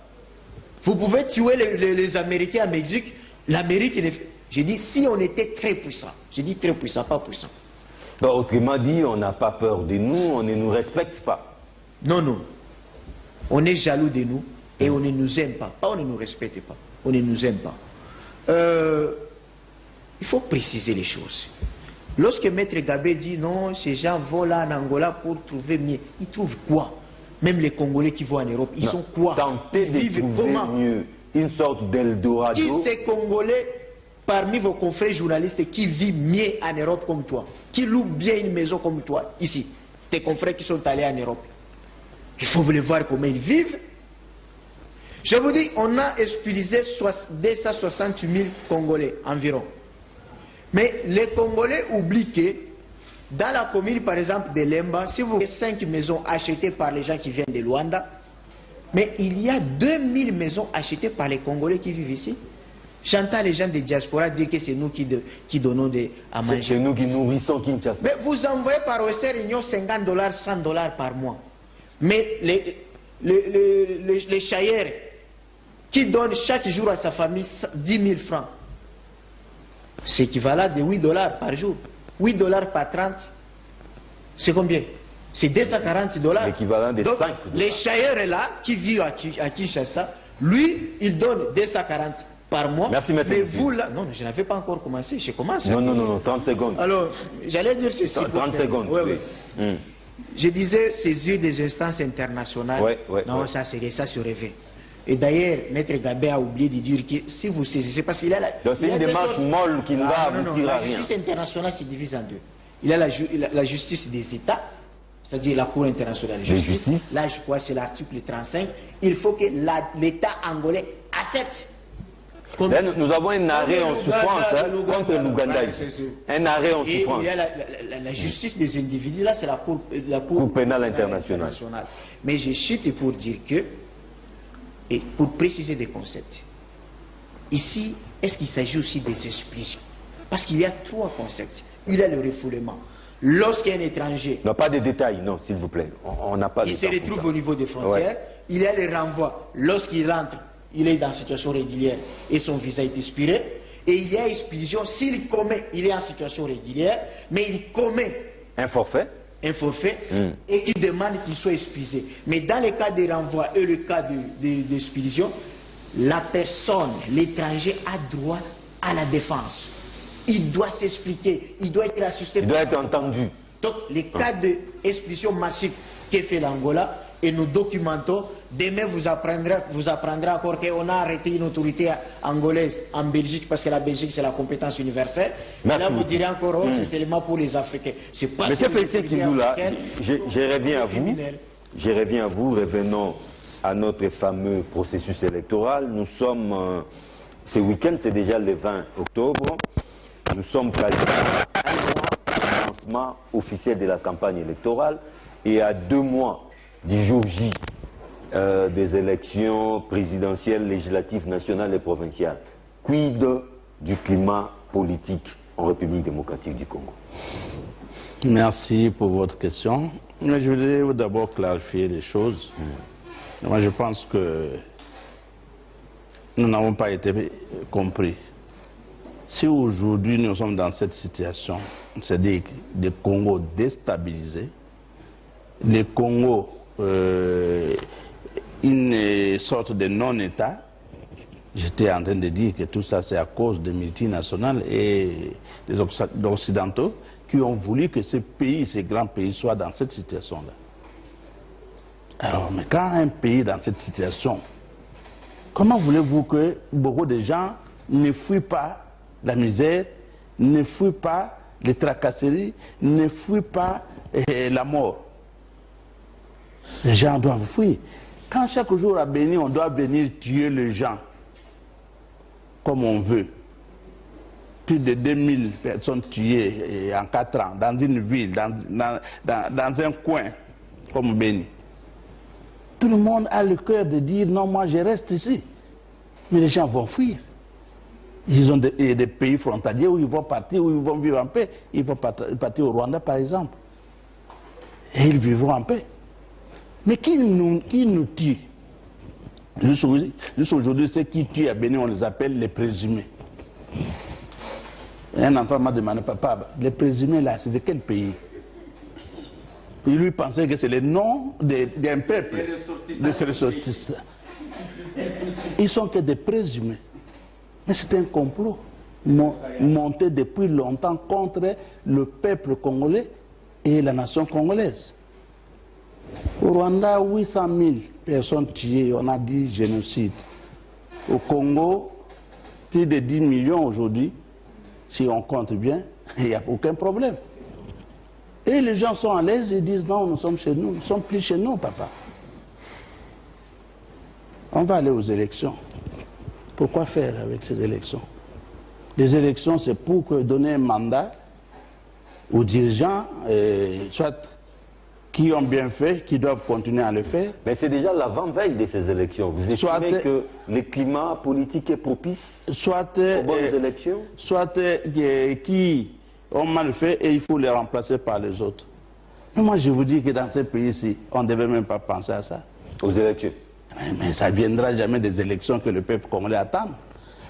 Vous pouvez tuer les Américains à Mexique, l'Amérique... J'ai dit si on était très puissant. J'ai dit très puissant, pas puissant. Donc, autrement dit, on n'a pas peur de nous, on ne nous respecte pas. Non, non. On est jaloux de nous et on ne nous aime pas. Pas on ne nous respecte pas. On ne nous aime pas. Il faut préciser les choses. Lorsque Maître Gabé dit non, ces gens vont là en Angola pour trouver mieux, ils trouvent quoi? Même les Congolais qui vont en Europe, ils sont quoi? Tenter Ils de vivent trouver comment? mieux, une sorte d'Eldorado. Qui ces Congolais parmi vos confrères journalistes qui vivent mieux en Europe comme toi? Qui louent bien une maison comme toi, ici? Tes confrères qui sont allés en Europe. Il faut vous les voir comment ils vivent. Je vous dis, on a expulsé 260 000 Congolais environ. Mais les Congolais oublient que dans la commune, par exemple, de Lemba, si vous avez 5 maisons achetées par les gens qui viennent de Luanda, mais il y a 2000 maisons achetées par les Congolais qui vivent ici. J'entends les gens des diasporas dire que c'est nous qui donnons à manger. C'est nous qui nourrissons Kinshasa. Mais vous envoyez par Western Union $50, $100 par mois. Mais les chailleurs qui donnent chaque jour à sa famille 10 000 francs, c'est équivalent de $8 par jour. $8 par 30, c'est combien? C'est $240. L'équivalent de 5 $. Les chailleurs là, qui vivent à Kinshasa, lui, il donne 240 par mois. Merci, Maître. Mais vous là, non, je n'avais pas encore commencé, j'ai commencé. Non, 30 secondes. Alors, j'allais dire ceci. 30 secondes. Oui, oui. Je disais saisir des instances internationales. Non, ça se rêvait. Et d'ailleurs, Maître Gabé a oublié de dire que si vous saisissez, parce qu'il a la... Donc c'est une démarche molle qui ne va aboutir à rien. La justice internationale se divise en deux. Il y a la justice des États, c'est-à-dire la Cour internationale de justice. Là, je crois que c'est l'article 35. Il faut que l'État angolais accepte. Là, nous avons un arrêt en souffrance contre l'Ouganda. Un arrêt en souffrance. Il y a la justice des individus, là c'est la Cour pénale internationale. Mais je chute pour dire que, et pour préciser des concepts, ici, est-ce qu'il s'agit aussi des expulsions? Parce qu'il y a 3 concepts. Il y a le refoulement. Lorsqu'un étranger... Non, pas de détails, non, s'il vous plaît. On n'a pas de il se retrouve au niveau des frontières. Il y a le renvoi. Lorsqu'il entre, il est dans une situation régulière et son visa est expiré. Et il y a expulsion s'il commet, il est en situation régulière, mais il commet un forfait et qui demande qu'il soit expulsé. Mais dans le cas de renvoi et le cas d'expulsion, la personne, l'étranger, a droit à la défense. Il doit s'expliquer, il doit être assisté. Il doit être entendu. Donc, les cas d'expulsion massive qu'a fait l'Angola, et nous documentons, demain vous apprendrez encore qu'on a arrêté une autorité angolaise en Belgique, parce que la Belgique c'est la compétence universelle. Merci. Et là vous direz encore, c'est seulement pour les Africains. C'est pas Monsieur Félicien Kindoula, je reviens à vous, revenons à notre fameux processus électoral. Nous sommes, ce week-end, c'est déjà le 20 octobre, nous sommes quasiment à 1 mois du lancement officiel de la campagne électorale et à 2 mois du jour J des élections présidentielles, législatives, nationales et provinciales. Quid du climat politique en République démocratique du Congo? Merci pour votre question. Mais je voudrais d'abord clarifier les choses. Moi, je pense que nous n'avons pas été compris. Si aujourd'hui nous sommes dans cette situation, c'est-à-dire des Congos déstabilisés, les Congos une sorte de non-État, j'étais en train de dire que tout ça c'est à cause des multinationales et des Occidentaux qui ont voulu que ces pays, ces grands pays soient dans cette situation-là. Alors, mais quand un pays est dans cette situation, comment voulez-vous que beaucoup de gens ne fuient pas la misère, ne fuient pas les tracasseries, ne fuient pas la mort? Les gens doivent fuir. Quand chaque jour à Béni, on doit venir tuer les gens comme on veut. plus de 2000 personnes tuées en 4 ans, dans une ville, dans un coin comme Beni. Tout le monde a le cœur de dire non, moi je reste ici. Mais les gens vont fuir. Ils ont des pays frontaliers où ils vont partir, où ils vont vivre en paix. Ils vont partir au Rwanda par exemple. Et ils vivront en paix. Mais qui nous tue? Juste aujourd'hui, ceux qui tuent à Bénin, on les appelle les présumés. Un enfant m'a demandé, papa, les présumés là, c'est de quel pays? Il lui pensait que c'est le nom d'un peuple, de ces ressortissants. Ils sont que des présumés. Mais c'est un complot monté depuis longtemps contre le peuple congolais et la nation congolaise. Au Rwanda, 800 000 personnes tuées, on a dit génocide. Au Congo, plus de 10 millions aujourd'hui, si on compte bien, il n'y a aucun problème. Et les gens sont à l'aise et disent non, nous sommes chez nous, nous ne sommes plus chez nous, papa. On va aller aux élections. Pourquoi faire avec ces élections? Les élections, c'est pour donner un mandat aux dirigeants, soit qui ont bien fait, qui doivent continuer à le faire. Mais c'est déjà l'avant-veille de ces élections. Vous estimez que le climat politique est propice aux bonnes élections? Soit qui ont mal fait et il faut les remplacer par les autres. Mais moi, je vous dis que dans ces pays-ci, on ne devait même pas penser à ça. Aux élections? Mais ça ne viendra jamais des élections que le peuple congolais attend.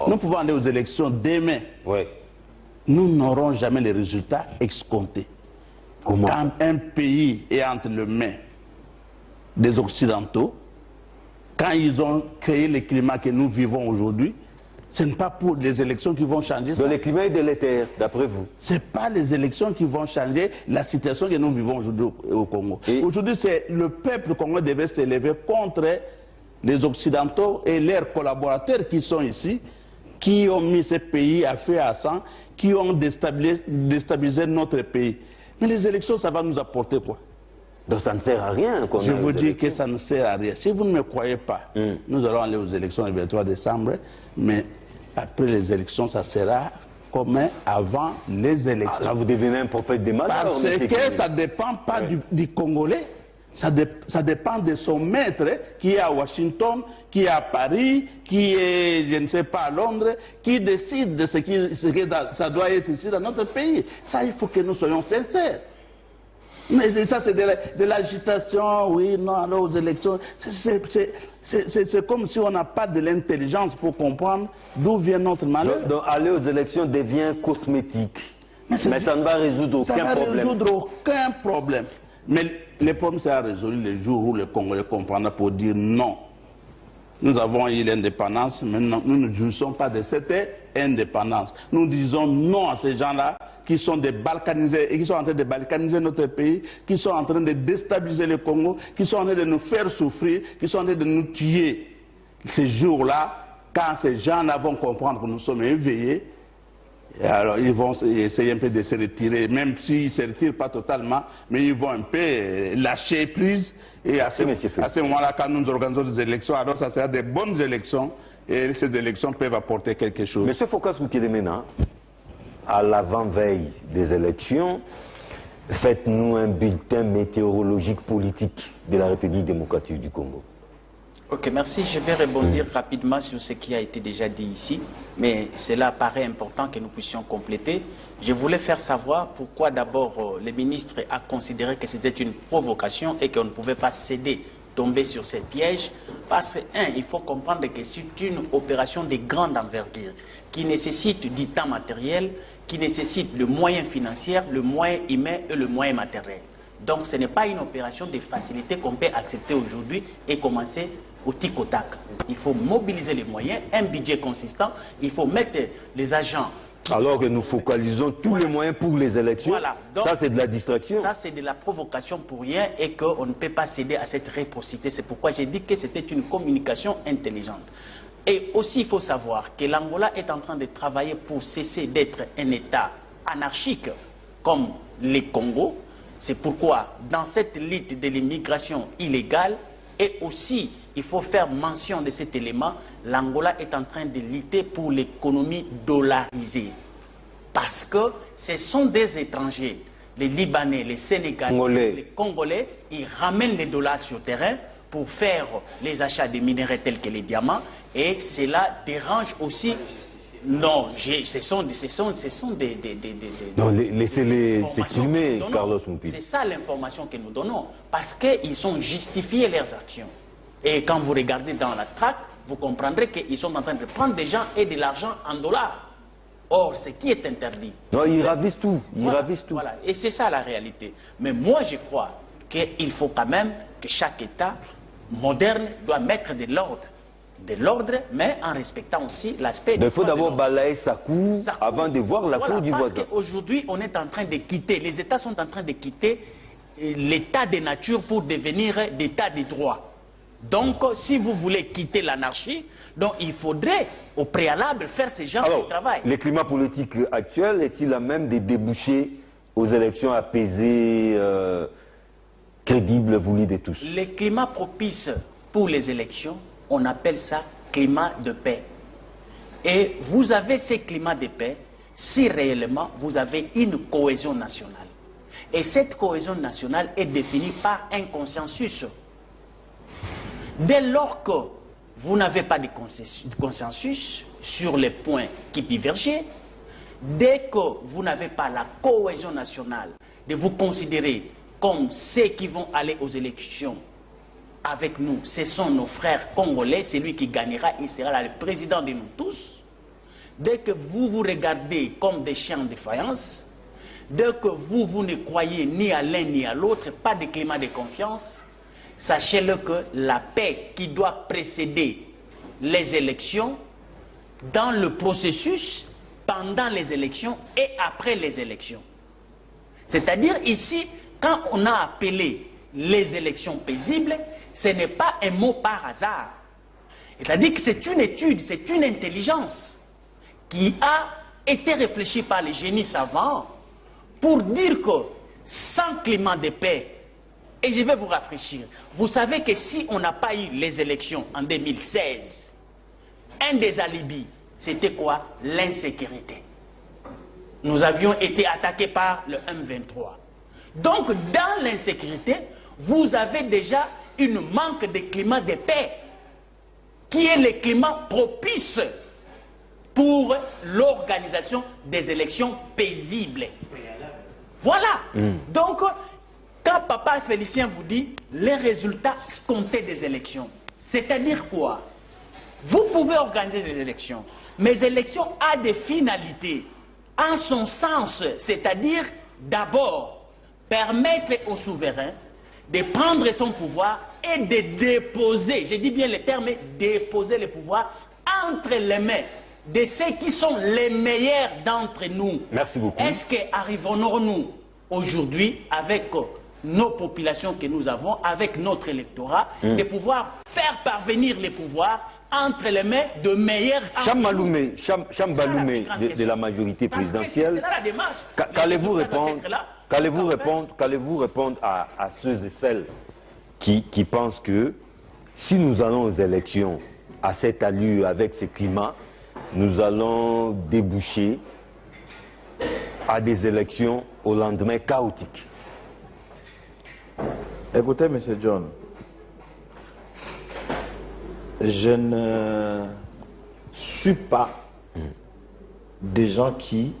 Nous pouvons aller aux élections demain. Oui. Nous n'aurons jamais les résultats escomptés. Comment? Quand un pays est entre les mains des Occidentaux, quand ils ont créé le climat que nous vivons aujourd'hui, ce n'est pas pour les élections qui vont changer ça. Donc le climat est délétère, d'après vous? Ce n'est pas les élections qui vont changer la situation que nous vivons aujourd'hui au Congo. Aujourd'hui, c'est le peuple congolais devait s'élever contre les Occidentaux et leurs collaborateurs qui sont ici, qui ont mis ce pays à feu et à sang, qui ont déstabilisé notre pays. Mais les élections, ça va nous apporter quoi? Donc ça ne sert à rien qu'on Je vous dis que ça ne sert à rien. Si vous ne me croyez pas, nous allons aller aux élections le 23 décembre, mais après les élections, ça sera comme avant les élections. Ah, là, vous devenez un prophète des malheurs. Parce que ça ne dépend pas du Congolais, ça dépend de son maître qui est à Washington, qui est à Paris, qui est, je ne sais pas, à Londres, qui décide de ce que ça doit être ici dans notre pays. Ça, il faut que nous soyons sincères. Mais ça, c'est de l'agitation, oui, non, alors aux élections. C'est comme si on n'a pas de l'intelligence pour comprendre d'où vient notre malheur. Donc aller aux élections devient cosmétique. Mais ça ne va résoudre aucun problème. Ça ne va résoudre aucun problème. Mais le problème sera résolu le jour où le Congolais comprendra pour dire non. Nous avons eu l'indépendance, mais nous ne jouissons pas de cette indépendance. Nous disons non à ces gens-là qui sont des balkanisés et qui sont en train de balkaniser notre pays, qui sont en train de déstabiliser le Congo, qui sont en train de nous faire souffrir, qui sont en train de nous tuer. Ces jours-là, quand ces gens-là vont comprendre que nous sommes éveillés, alors ils vont essayer un peu de se retirer, même s'ils ne se retirent pas totalement, mais ils vont un peu lâcher prise. Et à ce moment-là, quand nous organisons des élections, alors ça sera des bonnes élections et ces élections peuvent apporter quelque chose. Monsieur Phocas Roukédémena, à l'avant-veille des élections, faites-nous un bulletin météorologique politique de la République démocratique du Congo. Ok, merci. Je vais rebondir rapidement sur ce qui a été déjà dit ici, mais cela paraît important que nous puissions compléter. Je voulais faire savoir pourquoi d'abord le ministre a considéré que c'était une provocation et qu'on ne pouvait pas céder, tomber sur ces pièges. Parce que, il faut comprendre que c'est une opération de grande envergure qui nécessite du temps matériel, qui nécessite le moyen financier, le moyen humain et le moyen matériel. Donc ce n'est pas une opération de facilité qu'on peut accepter aujourd'hui et commencer au tic au tac. Il faut mobiliser les moyens, un budget consistant, il faut mettre les agents. Alors que nous focalisons tous les moyens pour les élections, donc, ça c'est de la distraction. Ça c'est de la provocation pour rien et qu'on ne peut pas céder à cette réciprocité. C'est pourquoi j'ai dit que c'était une communication intelligente. Et aussi il faut savoir que l'Angola est en train de travailler pour cesser d'être un État anarchique comme les Congo. C'est pourquoi dans cette lutte de l'immigration illégale et aussi il faut faire mention de cet élément, l'Angola est en train de lutter pour l'économie dollarisée. Parce que ce sont des étrangers, les Libanais, les Sénégalais, les Congolais, ils ramènent les dollars sur le terrain pour faire les achats des minéraux tels que les diamants, et cela dérange aussi. Non, ce sont des non, laissez-les s'exprimer, Carlos Moupil. C'est ça l'information que nous donnons, parce qu'ils ont justifié leurs actions. Et quand vous regardez dans la traque, vous comprendrez qu'ils sont en train de prendre des gens et de l'argent en dollars. Or, ce qui est interdit. Non, ils ravissent tout. Ils ravissent tout. Voilà, et c'est ça la réalité. Mais moi, je crois qu'il faut quand même que chaque État moderne doit mettre de l'ordre, mais en respectant aussi l'aspect. Il faut d'abord balayer sa cour avant de voir la cour du voisin. Parce qu'aujourd'hui, on est en train de quitter, les États sont en train de quitter l'état de nature pour devenir d'état de droit. Donc, si vous voulez quitter l'anarchie, donc il faudrait au préalable faire ce genre de travail. Le climat politique actuel est-il à même de déboucher aux élections apaisées, crédibles, voulues de tous? Le climat propice pour les élections, on appelle ça climat de paix. Et vous avez ce climat de paix si réellement vous avez une cohésion nationale. Et cette cohésion nationale est définie par un consensus. Dès lors que vous n'avez pas de consensus sur les points qui divergent, dès que vous n'avez pas la cohésion nationale, de vous considérer comme ceux qui vont aller aux élections avec nous, ce sont nos frères congolais, c'est lui qui gagnera, il sera là le président de nous tous. Dès que vous vous regardez comme des chiens de faïence, dès que vous ne croyez ni à l'un ni à l'autre, pas de climat de confiance, sachez-le que la paix qui doit précéder les élections, dans le processus, pendant les élections et après les élections. C'est-à-dire ici, quand on a appelé les élections paisibles, ce n'est pas un mot par hasard. C'est-à-dire que c'est une étude, c'est une intelligence qui a été réfléchie par les génies savants pour dire que sans climat de paix, et je vais vous rafraîchir, vous savez que si on n'a pas eu les élections en 2016, un des alibis, c'était quoi? L'insécurité. Nous avions été attaqués par le M23. Donc, dans l'insécurité, vous avez déjà une manque de climat de paix, qui est le climat propice pour l'organisation des élections paisibles. Voilà. Donc, quand Papa Félicien vous dit les résultats escomptés des élections, c'est-à-dire quoi? Vous pouvez organiser des élections, mais les élections ont des finalités, en son sens, c'est-à-dire d'abord permettre au souverain de prendre son pouvoir et de déposer, je dis bien le terme, déposer le pouvoir entre les mains de ceux qui sont les meilleurs d'entre nous. Merci beaucoup. Est-ce qu'arriverons-nous aujourd'hui avec nos populations que nous avons, avec notre électorat, de pouvoir faire parvenir les pouvoirs entre les mains de meilleurs... Cham Baloumé de la majorité présidentielle, qu'allez-vous répondre à ceux et celles qui pensent que si nous allons aux élections à cette allure, avec ce climat, nous allons déboucher à des élections au lendemain chaotique? Écoutez, M. John, je ne suis pas des gens qui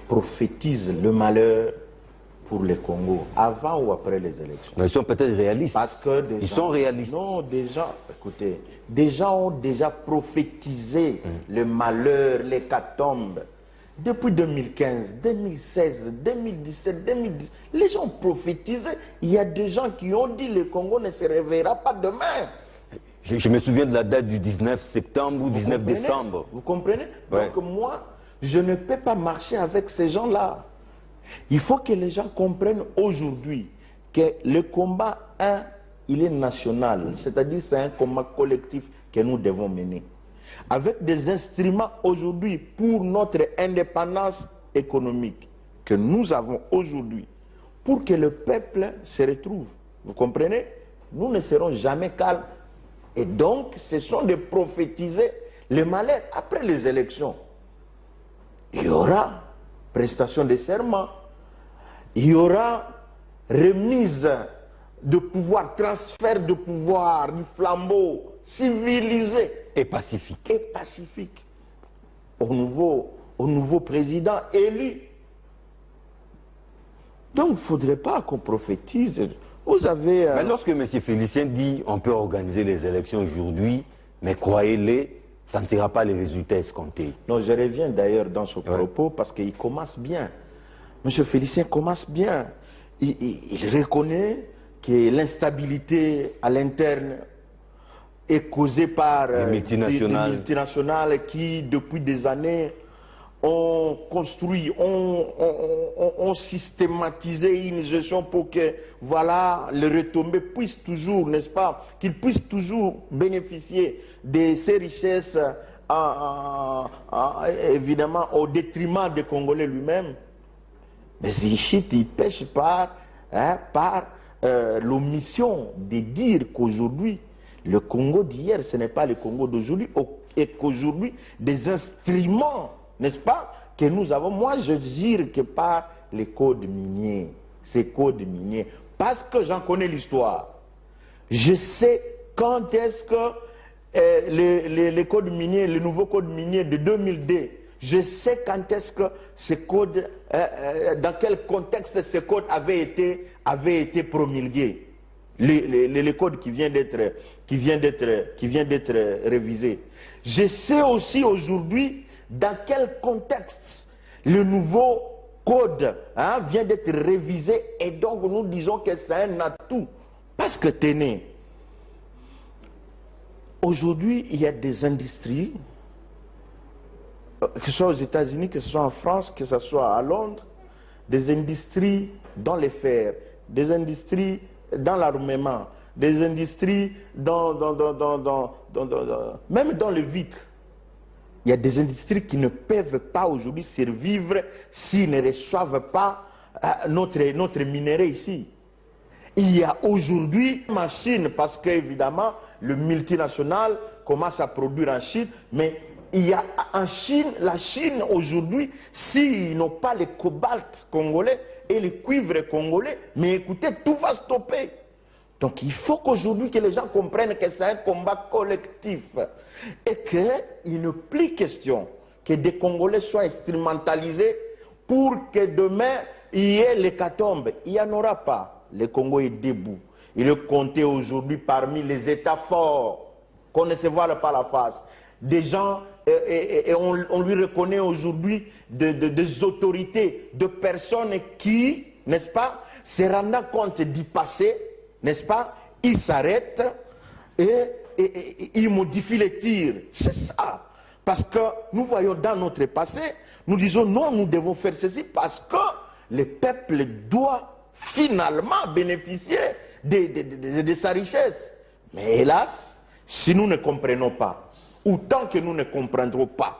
prophétisent le malheur pour le Congo, avant ou après les élections. Mais ils sont peut-être réalistes. Parce que ils sont réalistes. Non, écoutez, des gens ont déjà prophétisé le malheur, l'hécatombe. Depuis 2015, 2016, 2017, 2010, les gens ont prophétisé. Il y a des gens qui ont dit que le Congo ne se réveillera pas demain. Je me souviens de la date du 19 septembre ou 19 décembre. Vous comprenez? Ouais. Donc moi, je ne peux pas marcher avec ces gens-là. Il faut que les gens comprennent aujourd'hui que le combat, il est national. C'est-à-dire c'est un combat collectif que nous devons mener. Avec des instruments aujourd'hui pour notre indépendance économique que nous avons aujourd'hui, pour que le peuple se retrouve. Vous comprenez? Nous ne serons jamais calmes. Et donc, ce sont de prophétiser le malheur après les élections. Il y aura prestation de serment. Il y aura remise de pouvoir, transfert de pouvoir, du flambeau civilisé et pacifique. Et pacifique au nouveau président élu. Donc il ne faudrait pas qu'on prophétise. Vous avez... Mais lorsque M. Félicien dit on peut organiser les élections aujourd'hui, mais croyez-les, ça ne sera pas les résultats escomptés. Non, je reviens d'ailleurs dans ce propos parce qu'il commence bien. M. Félicien commence bien. Il reconnaît que l'instabilité à l'interne est causée par les multinationales qui, depuis des années, ont construit, ont systématisé une gestion pour que, voilà, les retombées puissent toujours, n'est-ce pas, qu'ils puissent toujours bénéficier de ces richesses, évidemment, au détriment des Congolais lui-même. Mais ils pêchent par l'omission de dire qu'aujourd'hui, le Congo d'hier, ce n'est pas le Congo d'aujourd'hui, et qu'aujourd'hui, des instruments, n'est-ce pas, que nous avons. Moi, je jure que par les codes miniers, ces codes miniers, parce que j'en connais l'histoire, je sais quand est-ce que les codes miniers, le nouveau code minier de 2002, je sais quand est-ce que ces codes, dans quel contexte ces codes avaient été promulgués. Les codes qui viennent d'être révisés. Je sais aussi aujourd'hui dans quel contexte le nouveau code vient d'être révisé, et donc nous disons que c'est un atout. Parce que tenez, aujourd'hui il y a des industries, que ce soit aux États-Unis, que ce soit en France, que ce soit à Londres, des industries dans les fers, des industries dans l'armement, des industries même dans le vitre. Il y a des industries qui ne peuvent pas aujourd'hui survivre s'ils ne reçoivent pas notre minerai ici. Il y a aujourd'hui une machine, parce qu'évidemment, le multinational commence à produire en Chine, mais il y a en Chine, la Chine aujourd'hui, s'ils n'ont pas le cobalt congolais et le cuivre congolais, mais écoutez, tout va stopper. Donc il faut qu'aujourd'hui que les gens comprennent que c'est un combat collectif et qu'il n'est plus question que des Congolais soient instrumentalisés pour que demain il y ait l'hécatombe. Il n'y en aura pas. Le Congo est debout. Il est compté aujourd'hui parmi les États forts qu'on ne se voit pas la face. Des gens, et on lui reconnaît aujourd'hui des autorités, de personnes qui, n'est-ce pas, se rendant compte d'y passer, n'est-ce pas, ils s'arrêtent et ils modifient les tirs. C'est ça. Parce que nous voyons dans notre passé, nous disons non, nous devons faire ceci parce que le peuple doit finalement bénéficier de sa richesse. Mais hélas, si nous ne comprenons pas, ou tant que nous ne comprendrons pas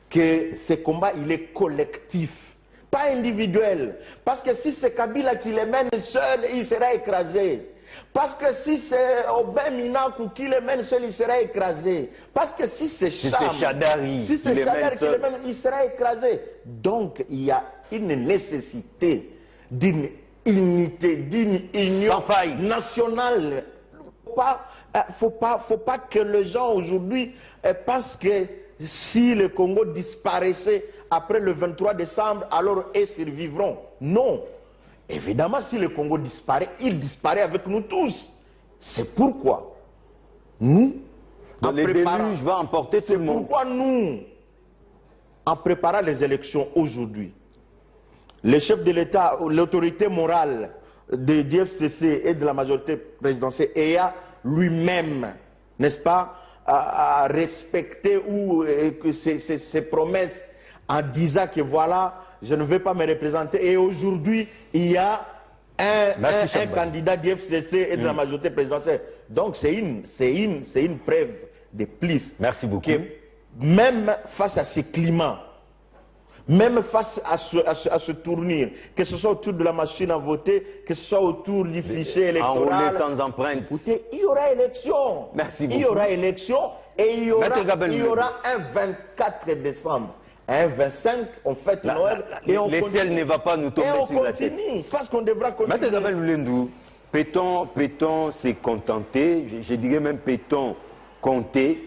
que ce combat, il est collectif, pas individuel. Parce que si c'est Kabila qui les mène seul, il sera écrasé. Parce que si c'est Aubin Minakou qui les mène seul, il sera écrasé. Parce que si c'est Chadari, si c'est Chadari qui les mène, il sera écrasé. Donc il y a une nécessité d'une unité, d'une union nationale. Faut pas que les gens aujourd'hui pensent que si le Congo disparaissait après le 23 décembre, alors ils survivront. Non. Évidemment, si le Congo disparaît, il disparaît avec nous tous. C'est pourquoi nous, le déluge va emporter tout le monde. C'est pourquoi nous, en préparant les élections aujourd'hui, les chefs de l'État, l'autorité morale de DFCC et de la majorité présidentielle, EA lui-même, n'est-ce pas, à respecter ses promesses en disant que voilà, je ne vais pas me représenter. Et aujourd'hui, il y a un candidat d'IFCC et de la majorité présidentielle. Donc c'est une preuve de plus. Merci beaucoup. Que même face à ces climats, même face à ce tournir, que ce soit autour de la machine à voter, que ce soit autour du fichier électoral, enrôlé sans empreinte. Écoutez, il y aura élection. Merci beaucoup. Il y aura élection et il y aura un 24 décembre. Un 25, on fête Noël et on le ciel ne va pas nous tomber sur la tête. Parce qu'on devra continuer. Peut-on se contenter, je dirais même peut-on compter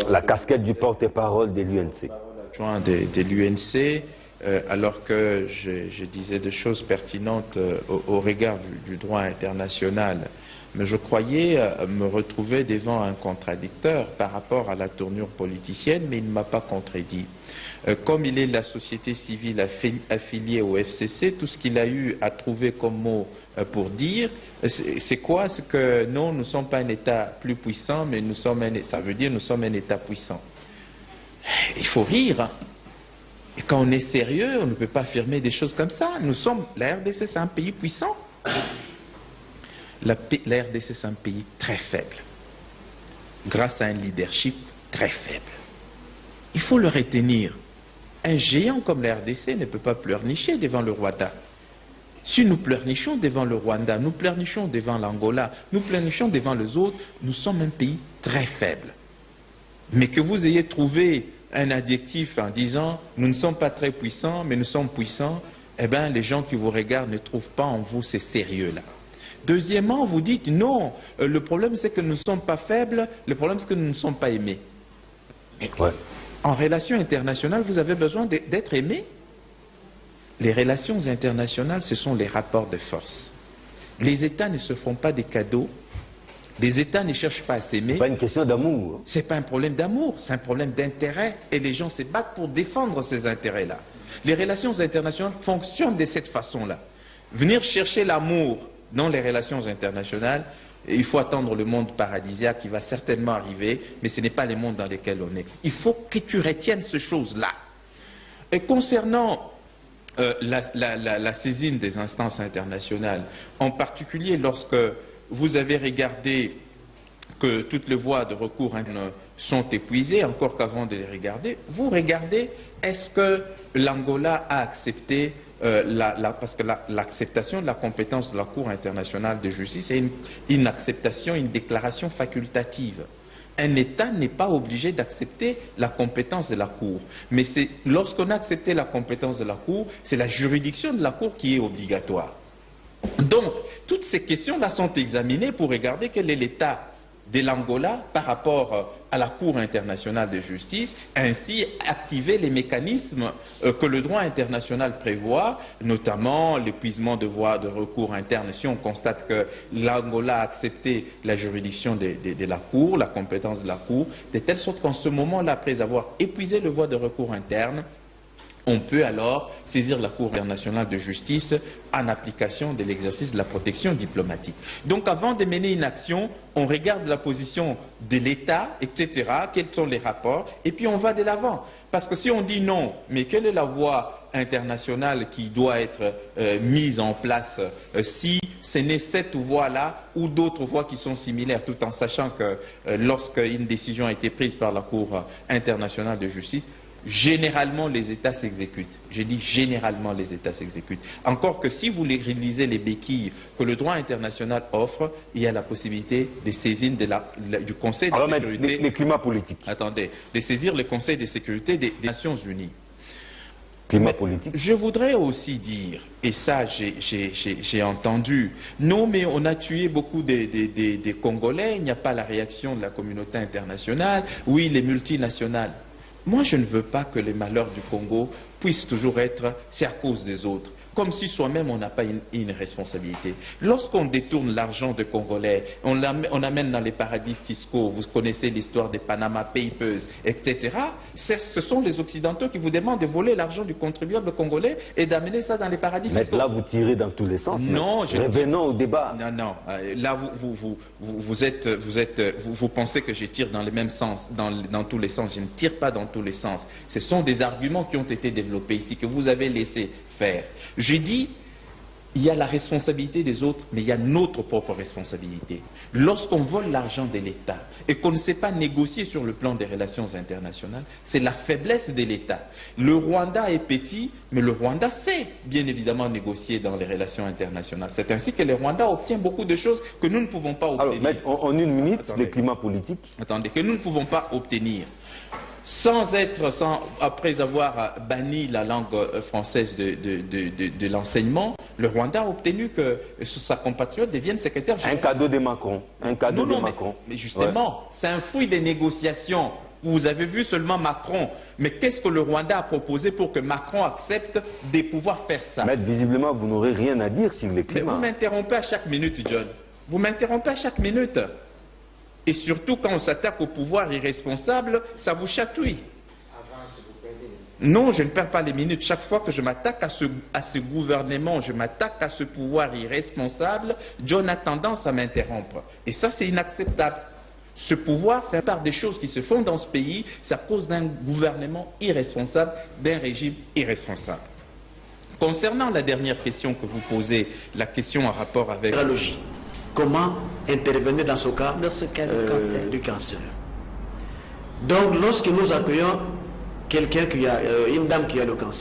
la casquette du porte-parole de l'UNC. De l'UNC, alors que je disais des choses pertinentes au regard du droit international. Mais je croyais me retrouver devant un contradicteur par rapport à la tournure politicienne, mais il ne m'a pas contredit. Comme il est de la société civile affiliée au FCC, tout ce qu'il a eu à trouver comme mot pour dire, c'est quoi? C'est que non, nous ne sommes pas un État plus puissant, mais nous sommes ça veut dire que nous sommes un État puissant. Il faut rire. Hein. Et quand on est sérieux, on ne peut pas affirmer des choses comme ça. La RDC, c'est un pays puissant. La RDC, c'est un pays très faible, grâce à un leadership très faible. Il faut le retenir. Un géant comme la RDC ne peut pas pleurnicher devant le Rwanda. Si nous pleurnichons devant le Rwanda, nous pleurnichons devant l'Angola, nous pleurnichons devant les autres, nous sommes un pays très faible. Mais que vous ayez trouvé un adjectif en disant « nous ne sommes pas très puissants, mais nous sommes puissants », eh bien, les gens qui vous regardent ne trouvent pas en vous ces sérieux-là. Deuxièmement, vous dites « non, le problème c'est que nous ne sommes pas faibles, le problème c'est que nous ne sommes pas aimés ». En relations internationales, vous avez besoin d'être aimé. Les relations internationales, ce sont les rapports de force. Les États ne se font pas des cadeaux. Les États ne cherchent pas à s'aimer. Ce n'est pas une question d'amour. Ce n'est pas un problème d'amour, c'est un problème d'intérêt. Et les gens se battent pour défendre ces intérêts-là. Les relations internationales fonctionnent de cette façon-là. Venir chercher l'amour dans les relations internationales, il faut attendre le monde paradisiaque qui va certainement arriver, mais ce n'est pas le monde dans lequel on est. Il faut que tu retiennes ces choses-là. Et concernant la saisine des instances internationales, en particulier lorsque vous avez regardé que toutes les voies de recours sont épuisées, encore qu'avant de les regarder, vous regardez, est-ce que l'Angola a accepté, parce que l'acceptation de la compétence de la Cour internationale de justice est une acceptation, une déclaration facultative. Un État n'est pas obligé d'accepter la compétence de la Cour. Mais lorsqu'on a accepté la compétence de la Cour, c'est la juridiction de la Cour qui est obligatoire. Donc, toutes ces questions-là sont examinées pour regarder quel est l'état de l'Angola par rapport à la Cour internationale de justice, ainsi activer les mécanismes que le droit international prévoit, notamment l'épuisement de voies de recours internes. Si on constate que l'Angola a accepté la juridiction de la Cour, la compétence de la Cour, de telle sorte qu'en ce moment-là, après avoir épuisé le voie de recours interne, on peut alors saisir la Cour internationale de justice en application de l'exercice de la protection diplomatique. Donc avant de mener une action, on regarde la position de l'État, etc., quels sont les rapports, et puis on va de l'avant. Parce que si on dit non, mais quelle est la voie internationale qui doit être mise en place si ce n'est cette voie-là ou d'autres voies qui sont similaires, tout en sachant que lorsqu'une décision a été prise par la Cour internationale de justice, généralement, les États s'exécutent. J'ai dit généralement, les États s'exécutent. Encore que si vous lisez les béquilles que le droit international offre, il y a la possibilité de saisir du Conseil de sécurité. Les climats politiques. Attendez, de saisir le Conseil de sécurité des Nations Unies. Climat politique. Je voudrais aussi dire, et ça j'ai entendu, non mais on a tué beaucoup des Congolais, il n'y a pas la réaction de la communauté internationale, oui les multinationales. Moi, je ne veux pas que les malheurs du Congo puissent toujours être « c'est à cause des autres », comme si soi-même on n'a pas une responsabilité. Lorsqu'on détourne l'argent des Congolais, on amène dans les paradis fiscaux, vous connaissez l'histoire des Panama Papers, etc. Ce sont les Occidentaux qui vous demandent de voler l'argent du contribuable congolais et d'amener ça dans les paradis fiscaux. Mais là, vous tirez dans tous les sens. Non, revenons au débat. Non, non. Là, vous pensez que je tire dans le même sens, dans tous les sens. Je ne tire pas dans tous les sens. Ce sont des arguments qui ont été développés ici, que vous avez laissé faire. Je dis, il y a la responsabilité des autres, mais il y a notre propre responsabilité. Lorsqu'on vole l'argent de l'État et qu'on ne sait pas négocier sur le plan des relations internationales, c'est la faiblesse de l'État. Le Rwanda est petit, mais le Rwanda sait bien évidemment négocier dans les relations internationales. C'est ainsi que le Rwanda obtient beaucoup de choses que nous ne pouvons pas obtenir. Alors, maître, en une minute, le climat politique. Attendez, que nous ne pouvons pas obtenir. Après avoir banni la langue française de l'enseignement, le Rwanda a obtenu que sa compatriote devienne secrétaire général. Un cadeau de Macron. Un cadeau de Macron. Mais justement, c'est un fruit des négociations. Vous avez vu seulement Macron. Mais qu'est-ce que le Rwanda a proposé pour que Macron accepte de pouvoir faire ça? Mais visiblement, vous n'aurez rien à dire sur les climats. Mais vous m'interrompez à chaque minute, John. Vous m'interrompez à chaque minute. Et surtout, quand on s'attaque au pouvoir irresponsable, ça vous chatouille. Non, je ne perds pas les minutes. Chaque fois que je m'attaque à ce gouvernement, je m'attaque à ce pouvoir irresponsable, John a tendance à m'interrompre. Et ça, c'est inacceptable. Ce pouvoir, c'est par des choses qui se font dans ce pays, c'est à cause d'un gouvernement irresponsable, d'un régime irresponsable. Concernant la dernière question que vous posez, la question en rapport avec... Comment intervenir dans ce cas, du cancer. Donc, lorsque nous accueillons quelqu'un une dame qui a le cancer,